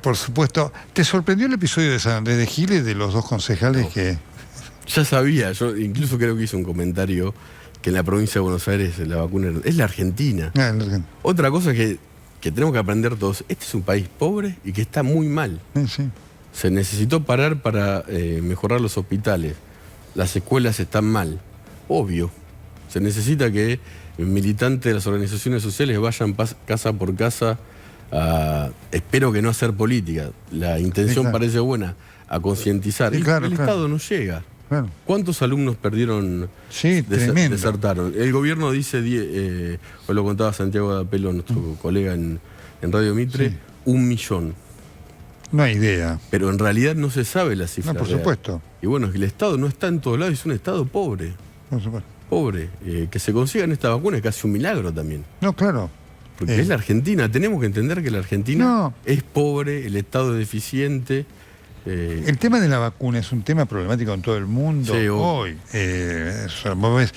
por supuesto, ¿te sorprendió el episodio de San Andrés de Giles de los 2 concejales que...? Ya sabía, yo incluso creo que hice un comentario que en la provincia de Buenos Aires la vacuna es la Argentina. Otra cosa que tenemos que aprender todos, este es un país pobre y que está muy mal. Se necesitó parar para mejorar los hospitales, las escuelas están mal, obvio. Se necesita que militantes de las organizaciones sociales vayan casa por casa espero que no hacer política, la intención parece buena, a concientizar. El Estado no llega. ¿Cuántos alumnos perdieron, desertaron? El gobierno dice, hoy lo contaba Santiago de Apelo, nuestro colega en Radio Mitre, 1 millón. No hay idea. Pero en realidad no se sabe la cifra. No, por supuesto. Y bueno, es que el Estado no está en todos lados, es un Estado pobre. Por supuesto. Pobre. Que se consigan esta vacuna es casi un milagro también. No, claro. Porque es la Argentina, tenemos que entender que la Argentina es pobre, el Estado es deficiente. El tema de la vacuna es un tema problemático en todo el mundo hoy. Vos ves,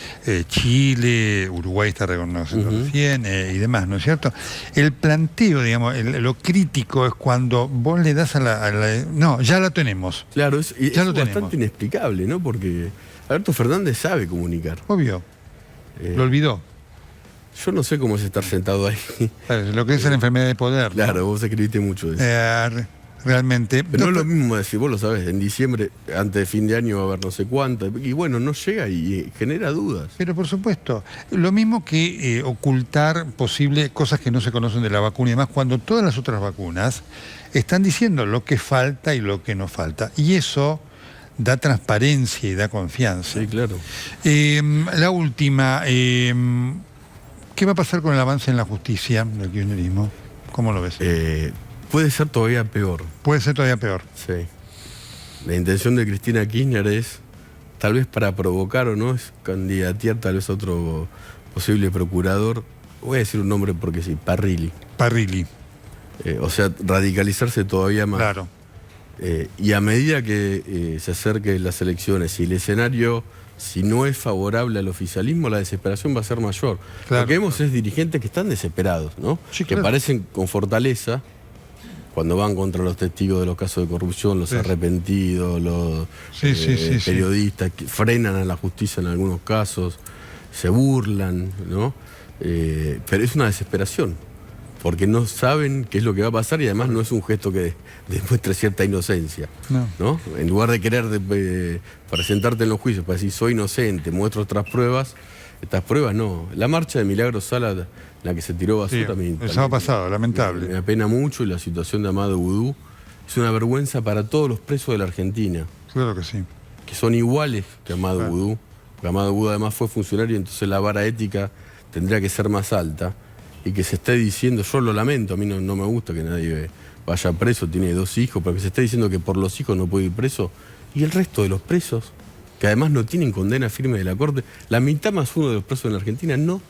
Chile, Uruguay está reconociendo recién y demás, ¿no es cierto? El planteo, digamos, lo crítico es cuando vos le das a la... No, ya la tenemos. Claro, es bastante inexplicable, ¿no? Porque Alberto Fernández sabe comunicar. Obvio. Lo olvidó. Yo no sé cómo es estar sentado ahí. Lo que es la enfermedad de poder. Claro, vos escribiste mucho de eso. Realmente. Pero no es lo mismo decir, vos lo sabés, en diciembre, antes de fin de año va a haber no sé cuánto, y bueno, no llega y genera dudas. Pero por supuesto, lo mismo que ocultar posibles cosas que no se conocen de la vacuna y demás, cuando todas las otras vacunas están diciendo lo que falta y lo que no falta. Y eso da transparencia y da confianza. Sí, claro. La última, ¿qué va a pasar con el avance en la justicia del kirchnerismo? ¿Cómo lo ves? Puede ser todavía peor. Puede ser todavía peor. Sí. La intención de Cristina Kirchner es, tal vez para provocar o no, es candidatear tal vez a otro posible procurador. Voy a decir un nombre porque sí, Parrilli. Parrilli. O sea, radicalizarse todavía más. Claro. Y a medida que se acerquen las elecciones y el escenario, si no es favorable al oficialismo, la desesperación va a ser mayor. Lo que vemos es dirigentes que están desesperados, ¿no? Sí, que parecen con fortaleza cuando van contra los testigos de los casos de corrupción, los arrepentidos, los periodistas, que frenan a la justicia en algunos casos, se burlan, ¿no? Pero es una desesperación, porque no saben qué es lo que va a pasar y además no es un gesto que demuestre cierta inocencia, ¿no? En lugar de querer presentarte en los juicios para decir soy inocente, muestro otras pruebas, estas pruebas no. La marcha de Milagro Sala, la que se tiró basura, también el sábado pasado, lamentable. Me apena mucho, y la situación de Amado Vudú es una vergüenza para todos los presos de la Argentina. Claro que sí. Que son iguales que Amado Vudú. Porque Amado Vudú además fue funcionario, entonces la vara ética tendría que ser más alta. Y que se esté diciendo, yo lo lamento, a mí no me gusta que nadie vaya preso, tiene 2 hijos, pero que se esté diciendo que por los hijos no puede ir preso. Y el resto de los presos, que además no tienen condena firme de la Corte, la mitad más 1 de los presos en la Argentina no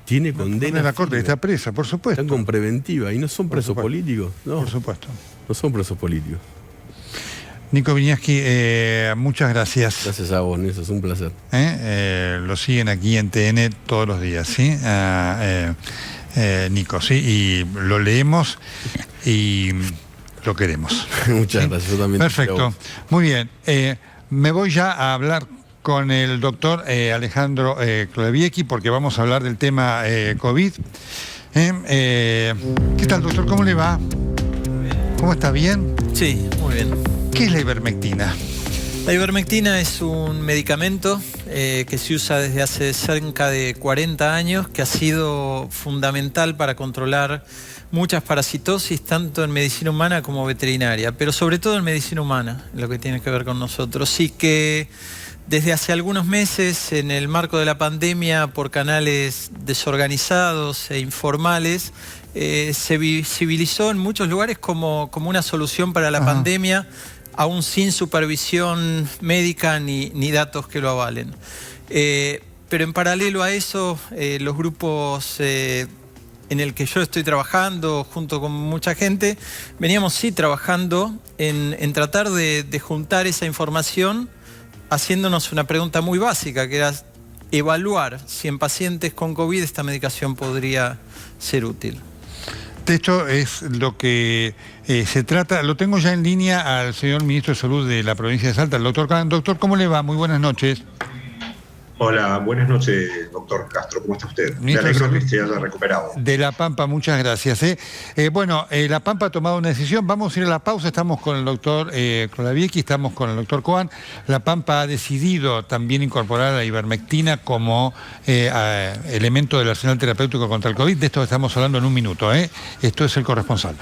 tiene condena. En la corte está presa, por supuesto. Están con preventiva y no son presos políticos. No, por supuesto. No son presos políticos. Nico Viñaski, muchas gracias. Gracias a vos, Nelson, es un placer. Lo siguen aquí en TN todos los días, ¿sí? Nico, sí, y lo leemos y lo queremos. Muchas ¿sí? gracias, yo también. Perfecto, muy bien. Me voy ya a hablar con el doctor Alejandro Klodewiecki porque vamos a hablar del tema COVID. ¿Qué tal, doctor? ¿Cómo le va? ¿Cómo está? ¿Bien? Sí, muy bien. ¿Qué es la ivermectina? La ivermectina es un medicamento que se usa desde hace cerca de 40 años, que ha sido fundamental para controlar muchas parasitosis, tanto en medicina humana como veterinaria, pero sobre todo en medicina humana, lo que tiene que ver con nosotros. Sí que desde hace algunos meses, en el marco de la pandemia, por canales desorganizados e informales, se visibilizó en muchos lugares como una solución para la pandemia, aún sin supervisión médica ni datos que lo avalen. Pero en paralelo a eso, los grupos en el que yo estoy trabajando, junto con mucha gente, veníamos trabajando en tratar de juntar esa información, haciéndonos una pregunta muy básica, que era evaluar si en pacientes con COVID esta medicación podría ser útil. De hecho, es lo que se trata. Lo tengo ya en línea al señor ministro de Salud de la provincia de Salta, el doctor Kahn. Doctor, ¿cómo le va? Muy buenas noches. Hola, buenas noches, doctor Castro. ¿Cómo está usted? Ministro Me alegro que se haya recuperado. De La Pampa, muchas gracias. La Pampa ha tomado una decisión. Vamos a ir a la pausa. Estamos con el doctor Klodewiecki, estamos con el doctor Coan. La Pampa ha decidido también incorporar la ivermectina como elemento del arsenal terapéutico contra el COVID. De esto estamos hablando en un minuto. Esto es el corresponsal.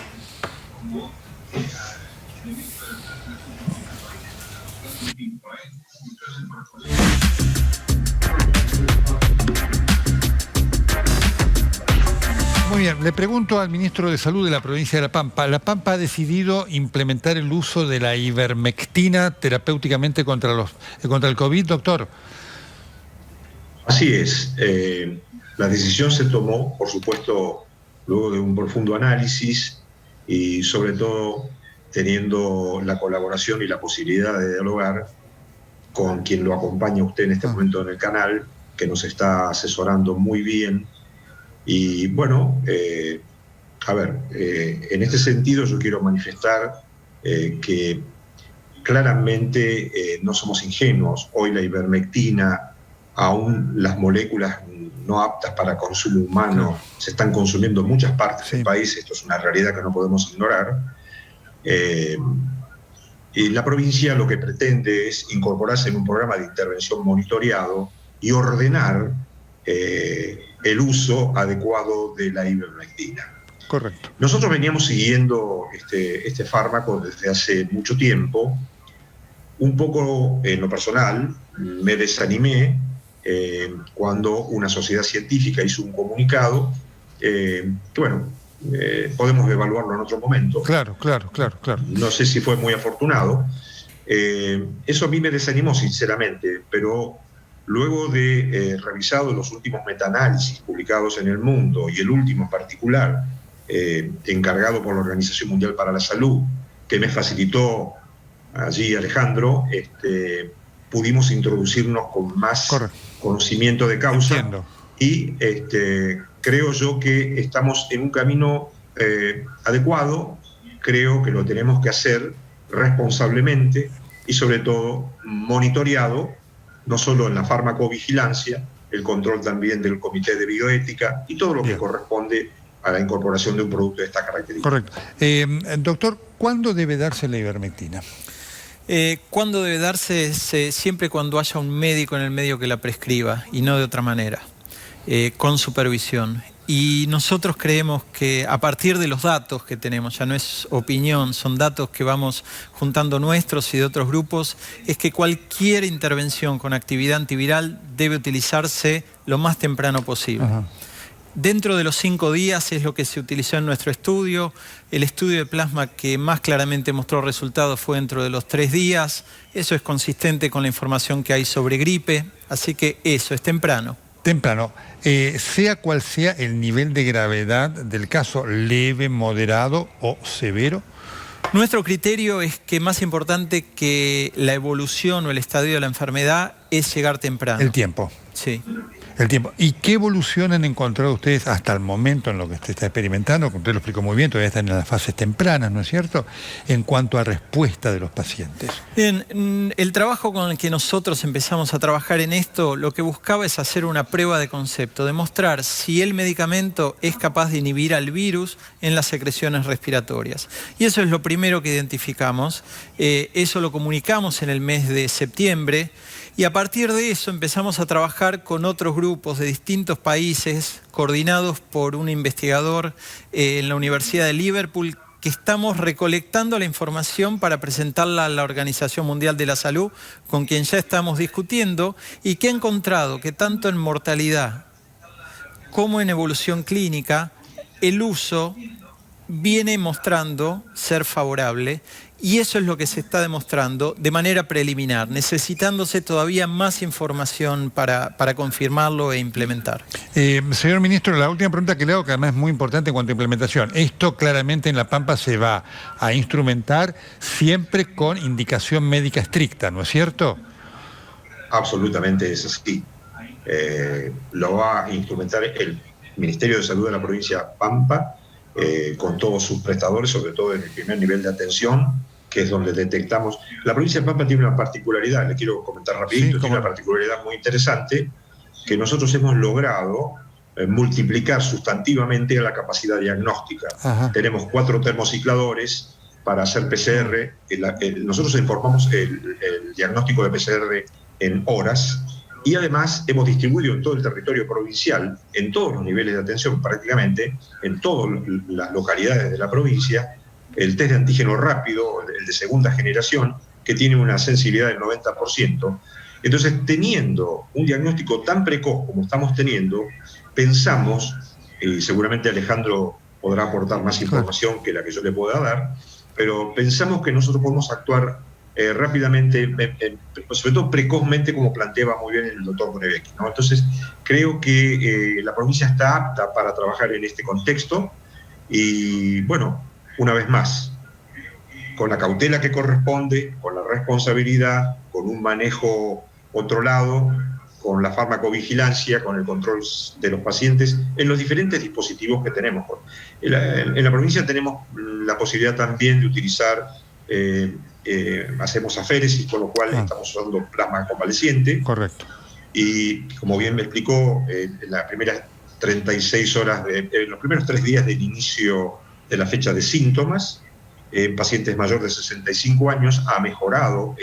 Muy bien, le pregunto al ministro de Salud de la provincia de La Pampa. La Pampa ha decidido implementar el uso de la ivermectina terapéuticamente contra el COVID, doctor. Así es. La decisión se tomó, por supuesto, luego de un profundo análisis y sobre todo teniendo la colaboración y la posibilidad de dialogar con quien lo acompaña usted en este momento en el canal, que nos está asesorando muy bien. Y bueno, en este sentido yo quiero manifestar que claramente no somos ingenuos. Hoy la ivermectina, aún las moléculas no aptas para consumo humano, se están consumiendo en muchas partes del país. Esto es una realidad que no podemos ignorar. Y la provincia lo que pretende es incorporarse en un programa de intervención monitoreado y ordenar el uso adecuado de la ivermectina. Correcto. Nosotros veníamos siguiendo este fármaco desde hace mucho tiempo. Un poco en lo personal me desanimé cuando una sociedad científica hizo un comunicado podemos evaluarlo en otro momento. Claro. No sé si fue muy afortunado. Eso a mí me desanimó sinceramente, pero luego de revisado los últimos metaanálisis publicados en el mundo y el último en particular, encargado por la Organización Mundial para la Salud, que me facilitó allí Alejandro, pudimos introducirnos con más conocimiento de causa. Entiendo. Y creo yo que estamos en un camino adecuado. Creo que lo tenemos que hacer responsablemente y sobre todo monitoreado, no solo en la farmacovigilancia, el control también del Comité de Bioética y todo lo que corresponde a la incorporación de un producto de esta característica. Correcto. Doctor, ¿cuándo debe darse la ivermectina? ¿Cuándo debe darse? Siempre cuando haya un médico en el medio que la prescriba y no de otra manera, con supervisión. Y nosotros creemos que a partir de los datos que tenemos, ya no es opinión, son datos que vamos juntando nuestros y de otros grupos, es que cualquier intervención con actividad antiviral debe utilizarse lo más temprano posible. Ajá. Dentro de los 5 días es lo que se utilizó en nuestro estudio. El estudio de plasma que más claramente mostró resultados fue dentro de los 3 días. Eso es consistente con la información que hay sobre gripe, así que eso es temprano. Temprano. Sea cual sea el nivel de gravedad del caso, leve, moderado o severo. Nuestro criterio es que más importante que la evolución o el estadio de la enfermedad es llegar temprano. El tiempo. Sí. El tiempo. ¿Y qué evolución han encontrado ustedes hasta el momento en lo que usted está experimentando? Como usted lo explicó muy bien, todavía están en las fases tempranas, ¿no es cierto?, en cuanto a respuesta de los pacientes. Bien, el trabajo con el que nosotros empezamos a trabajar en esto, lo que buscaba es hacer una prueba de concepto, demostrar si el medicamento es capaz de inhibir al virus en las secreciones respiratorias. Y eso es lo primero que identificamos, eso lo comunicamos en el mes de septiembre, y a partir de eso empezamos a trabajar con otros grupos de distintos países, coordinados por un investigador en la Universidad de Liverpool, que estamos recolectando la información para presentarla a la Organización Mundial de la Salud, con quien ya estamos discutiendo, y que ha encontrado que tanto en mortalidad como en evolución clínica, el uso viene mostrando ser favorable, y eso es lo que se está demostrando de manera preliminar, necesitándose todavía más información para confirmarlo e implementar. Señor ministro, la última pregunta que le hago, que además es muy importante en cuanto a implementación. Esto claramente en La Pampa se va a instrumentar siempre con indicación médica estricta, ¿no es cierto? Absolutamente es así. Lo va a instrumentar el Ministerio de Salud de la provincia de Pampa, con todos sus prestadores, sobre todo en el primer nivel de atención, que es donde detectamos. La provincia de Pampa tiene una particularidad, le quiero comentar rapidito, tiene una particularidad muy interesante, que nosotros hemos logrado multiplicar sustantivamente la capacidad diagnóstica. Ajá. Tenemos 4 termocicladores para hacer PCR, nosotros informamos el diagnóstico de PCR en horas, y además hemos distribuido en todo el territorio provincial, en todos los niveles de atención prácticamente, en todas las localidades de la provincia, el test de antígeno rápido, el de segunda generación, que tiene una sensibilidad del 90%. Entonces, teniendo un diagnóstico tan precoz como estamos teniendo, pensamos, y seguramente Alejandro podrá aportar más información que la que yo le pueda dar, pero pensamos que nosotros podemos actuar rápidamente, sobre todo precozmente, como planteaba muy bien el doctor Gonevecchi, ¿no? Entonces, creo que la provincia está apta para trabajar en este contexto y, bueno, una vez más, con la cautela que corresponde, con la responsabilidad, con un manejo controlado, con la farmacovigilancia, con el control de los pacientes, en los diferentes dispositivos que tenemos. En la provincia tenemos la posibilidad también de utilizar, hacemos aféresis, con lo cual estamos usando plasma convaleciente. Correcto. Y como bien me explicó, en las primeras 36 horas, en los primeros 3 días del inicio de la fecha de síntomas, en pacientes mayores de 65 años ha mejorado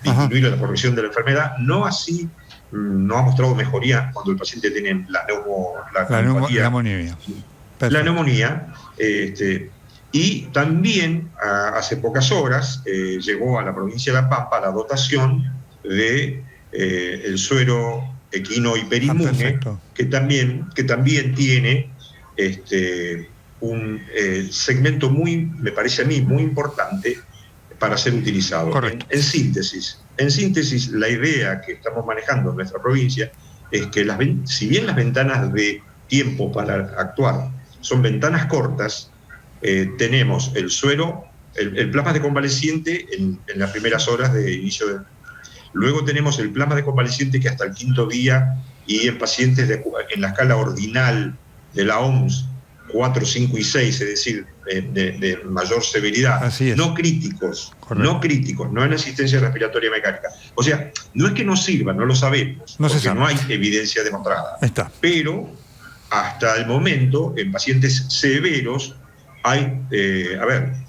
disminuir la progresión de la enfermedad, no así, no ha mostrado mejoría cuando el paciente tiene la neumonía. La neumonía, y también hace pocas horas llegó a la provincia de La Pampa la dotación de el suero equino hiperinmune, que también tiene un segmento me parece a mí, muy importante para ser utilizado. En síntesis, la idea que estamos manejando en nuestra provincia es que si bien las ventanas de tiempo para actuar son ventanas cortas, tenemos el suero, el plasma de convaleciente en las primeras horas de inicio luego tenemos el plasma de convaleciente que hasta el 5º día, y en pacientes en la escala ordinal de la OMS 4, 5 y 6, es decir, de mayor severidad, no críticos, no en asistencia respiratoria mecánica. O sea, no es que no sirvan, no lo sabemos, porque no hay evidencia demostrada. Pero hasta el momento, en pacientes severos, hay,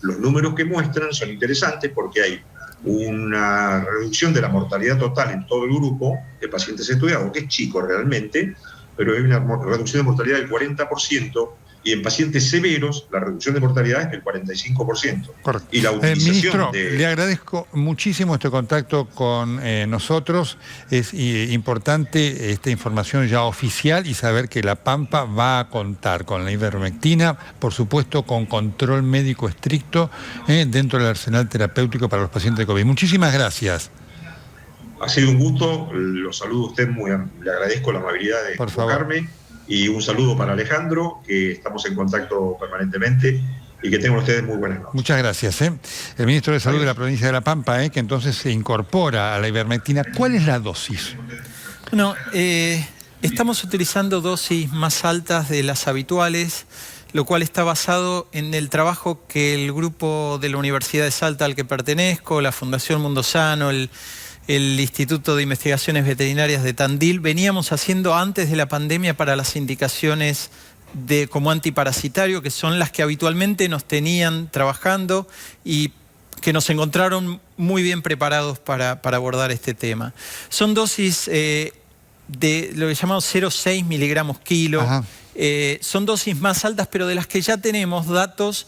los números que muestran son interesantes porque hay una reducción de la mortalidad total en todo el grupo de pacientes estudiados, que es chico realmente, pero hay una reducción de mortalidad del 40%, y en pacientes severos la reducción de mortalidad es del 45%. Correcto. Y la utilización ministro, le agradezco muchísimo este contacto con nosotros. Es importante esta información ya oficial y saber que La Pampa va a contar con la ivermectina, por supuesto con control médico estricto dentro del arsenal terapéutico para los pacientes de COVID. Muchísimas gracias. Ha sido un gusto, lo saludo a usted, le agradezco la amabilidad de convocarme, y un saludo para Alejandro, que estamos en contacto permanentemente, y que tengan ustedes muy buenas noches. Muchas gracias. El ministro de Salud de la provincia de La Pampa, que entonces se incorpora a la ivermectina. ¿Cuál es la dosis? Bueno, estamos utilizando dosis más altas de las habituales, lo cual está basado en el trabajo que el grupo de la Universidad de Salta al que pertenezco, la Fundación Mundo Sano, el Instituto de Investigaciones Veterinarias de Tandil, veníamos haciendo antes de la pandemia para las indicaciones como antiparasitario, que son las que habitualmente nos tenían trabajando y que nos encontraron muy bien preparados para abordar este tema. Son dosis de lo que llamamos 0,6 miligramos kilo. Son dosis más altas, pero de las que ya tenemos datos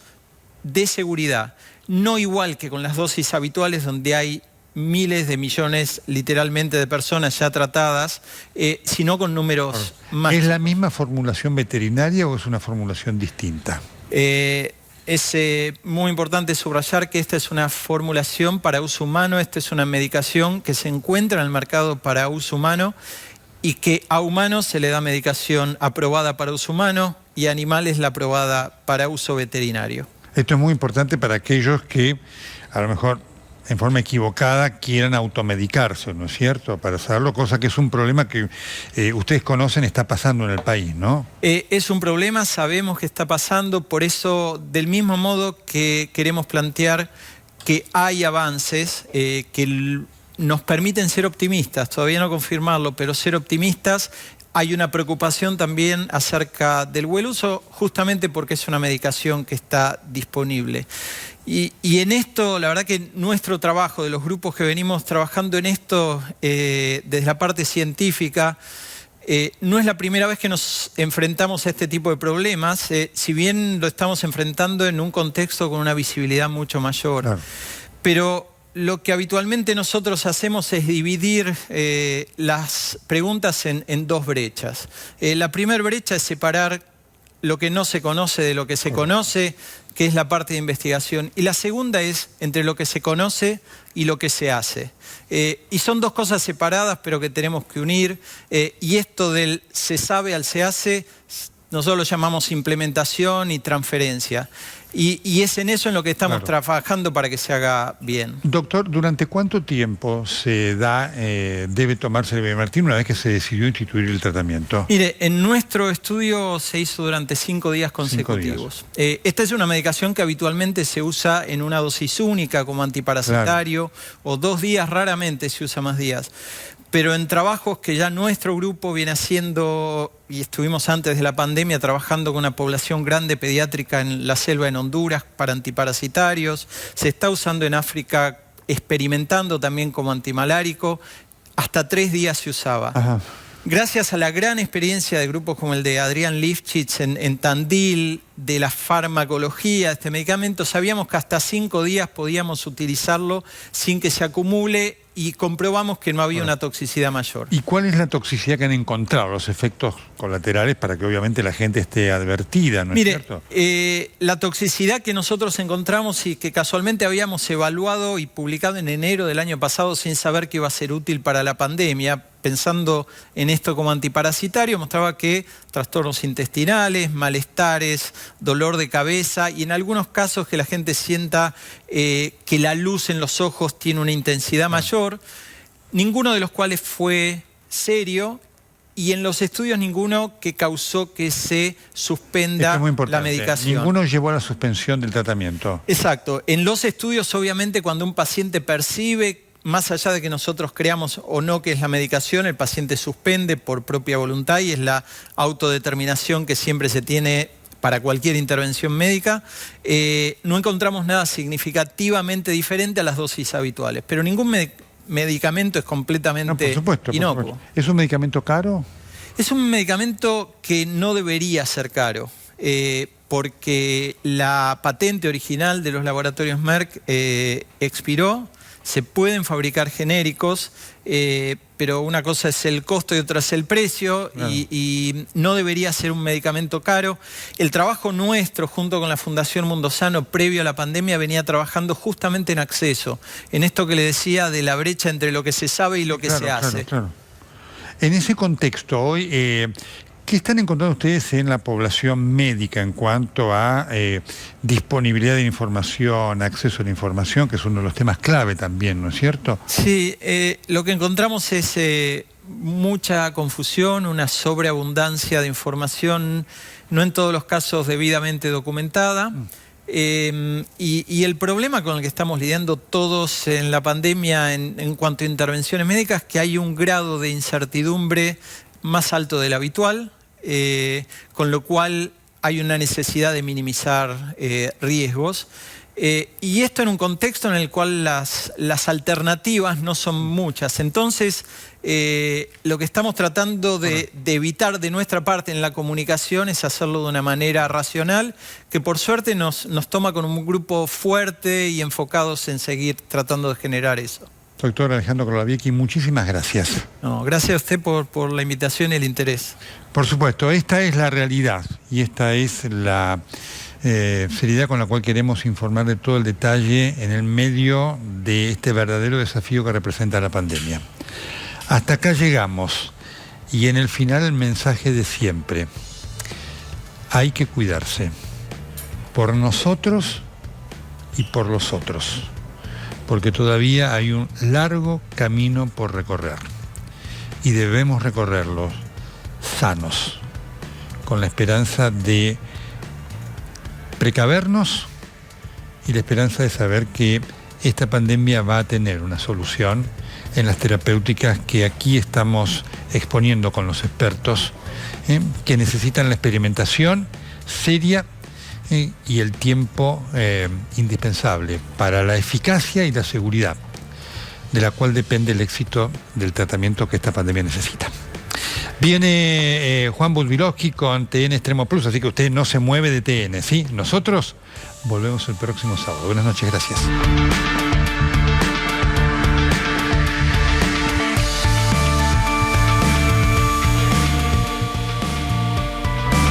de seguridad. No igual que con las dosis habituales, donde hay miles de millones literalmente de personas ya tratadas, sino con números más. ¿Es la misma formulación veterinaria o es una formulación distinta? Es muy importante subrayar que esta es una formulación para uso humano, esta es una medicación que se encuentra en el mercado para uso humano y que a humanos se le da medicación aprobada para uso humano y a animales la aprobada para uso veterinario. Esto es muy importante para aquellos que a lo mejor en forma equivocada quieran automedicarse, ¿no es cierto? Para saberlo, cosa que es un problema que ustedes conocen, está pasando en el país, ¿no? Es un problema, sabemos que está pasando, por eso, del mismo modo que queremos plantear que hay avances que nos permiten ser optimistas, todavía no confirmarlo, pero ser optimistas. Hay una preocupación también acerca del buen uso, justamente porque es una medicación que está disponible. Y en esto, la verdad que nuestro trabajo, de los grupos que venimos trabajando en esto desde la parte científica, no es la primera vez que nos enfrentamos a este tipo de problemas, si bien lo estamos enfrentando en un contexto con una visibilidad mucho mayor. Claro. Pero lo que habitualmente nosotros hacemos es dividir las preguntas en dos brechas. La primera brecha es separar lo que no se conoce de lo que se conoce, que es la parte de investigación. Y la segunda es entre lo que se conoce y lo que se hace. Y son dos cosas separadas, pero que tenemos que unir. Y esto del se sabe al se hace, nosotros lo llamamos implementación y transferencia. Y es en eso en lo que estamos trabajando para que se haga bien. Doctor, ¿durante cuánto tiempo debe tomarse el ivermectina una vez que se decidió instituir el tratamiento? Mire, en nuestro estudio se hizo durante 5 días consecutivos. Esta es una medicación que habitualmente se usa en una dosis única como antiparasitario, o 2 días, raramente se usa más días. Pero en trabajos que ya nuestro grupo viene haciendo, y estuvimos antes de la pandemia trabajando con una población grande pediátrica en la selva en Honduras para antiparasitarios, se está usando en África, experimentando también como antimalárico, hasta 3 días se usaba. Ajá. Gracias a la gran experiencia de grupos como el de Adrián Lifchitz en Tandil, de la farmacología de este medicamento, sabíamos que hasta 5 días podíamos utilizarlo sin que se acumule y comprobamos que no había una toxicidad mayor. ¿Y cuál es la toxicidad que han encontrado, los efectos colaterales, para que obviamente la gente esté advertida, ¿no es cierto? La toxicidad que nosotros encontramos y que casualmente habíamos evaluado y publicado en enero del año pasado sin saber que iba a ser útil para la pandemia, pensando en esto como antiparasitario, mostraba que trastornos intestinales, malestares, dolor de cabeza y en algunos casos que la gente sienta que la luz en los ojos tiene una intensidad mayor, ninguno de los cuales fue serio y en los estudios ninguno que causó que se suspenda la medicación. Ninguno llevó a la suspensión del tratamiento. Exacto. En los estudios, obviamente, cuando un paciente percibe, más allá de que nosotros creamos o no que es la medicación, el paciente suspende por propia voluntad y es la autodeterminación que siempre se tiene para cualquier intervención médica. No encontramos nada significativamente diferente a las dosis habituales, pero ningún medicamento es completamente inocuo. ¿Es un medicamento caro? Es un medicamento que no debería ser caro, porque la patente original de los laboratorios Merck expiró. se pueden fabricar genéricos, pero una cosa es el costo y otra es el precio, y no debería ser un medicamento caro. El trabajo nuestro, junto con la Fundación Mundo Sano, previo a la pandemia, venía trabajando justamente en acceso, en esto que le decía de la brecha entre lo que se sabe y lo que se hace. Claro. En ese contexto, hoy, ¿qué están encontrando ustedes en la población médica en cuanto a disponibilidad de información, acceso a la información, que es uno de los temas clave también, ¿no es cierto? Sí, lo que encontramos es mucha confusión, una sobreabundancia de información, no en todos los casos debidamente documentada. Y el problema con el que estamos lidiando todos en la pandemia en cuanto a intervenciones médicas es que hay un grado de incertidumbre más alto del habitual, con lo cual hay una necesidad de minimizar riesgos. Y esto en un contexto en el cual las alternativas no son muchas. Entonces, lo que estamos tratando de evitar de nuestra parte en la comunicación es hacerlo de una manera racional, que por suerte nos toma con un grupo fuerte y enfocados en seguir tratando de generar eso. Doctor Alejandro Korlaviecki, muchísimas gracias. No, gracias a usted por la invitación y el interés. Por supuesto, esta es la realidad y esta es la seriedad con la cual queremos informar de todo el detalle en el medio de este verdadero desafío que representa la pandemia. Hasta acá llegamos y en el final el mensaje de siempre: hay que cuidarse por nosotros y por los otros, porque todavía hay un largo camino por recorrer y debemos recorrerlo sanos, con la esperanza de precavernos y la esperanza de saber que esta pandemia va a tener una solución en las terapéuticas que aquí estamos exponiendo con los expertos, que necesitan la experimentación seria y el tiempo indispensable para la eficacia y la seguridad, de la cual depende el éxito del tratamiento que esta pandemia necesita. Viene Juan Budvilowski con TN Extremo Plus, así que usted no se mueve de TN, ¿sí? Nosotros volvemos el próximo sábado. Buenas noches, gracias.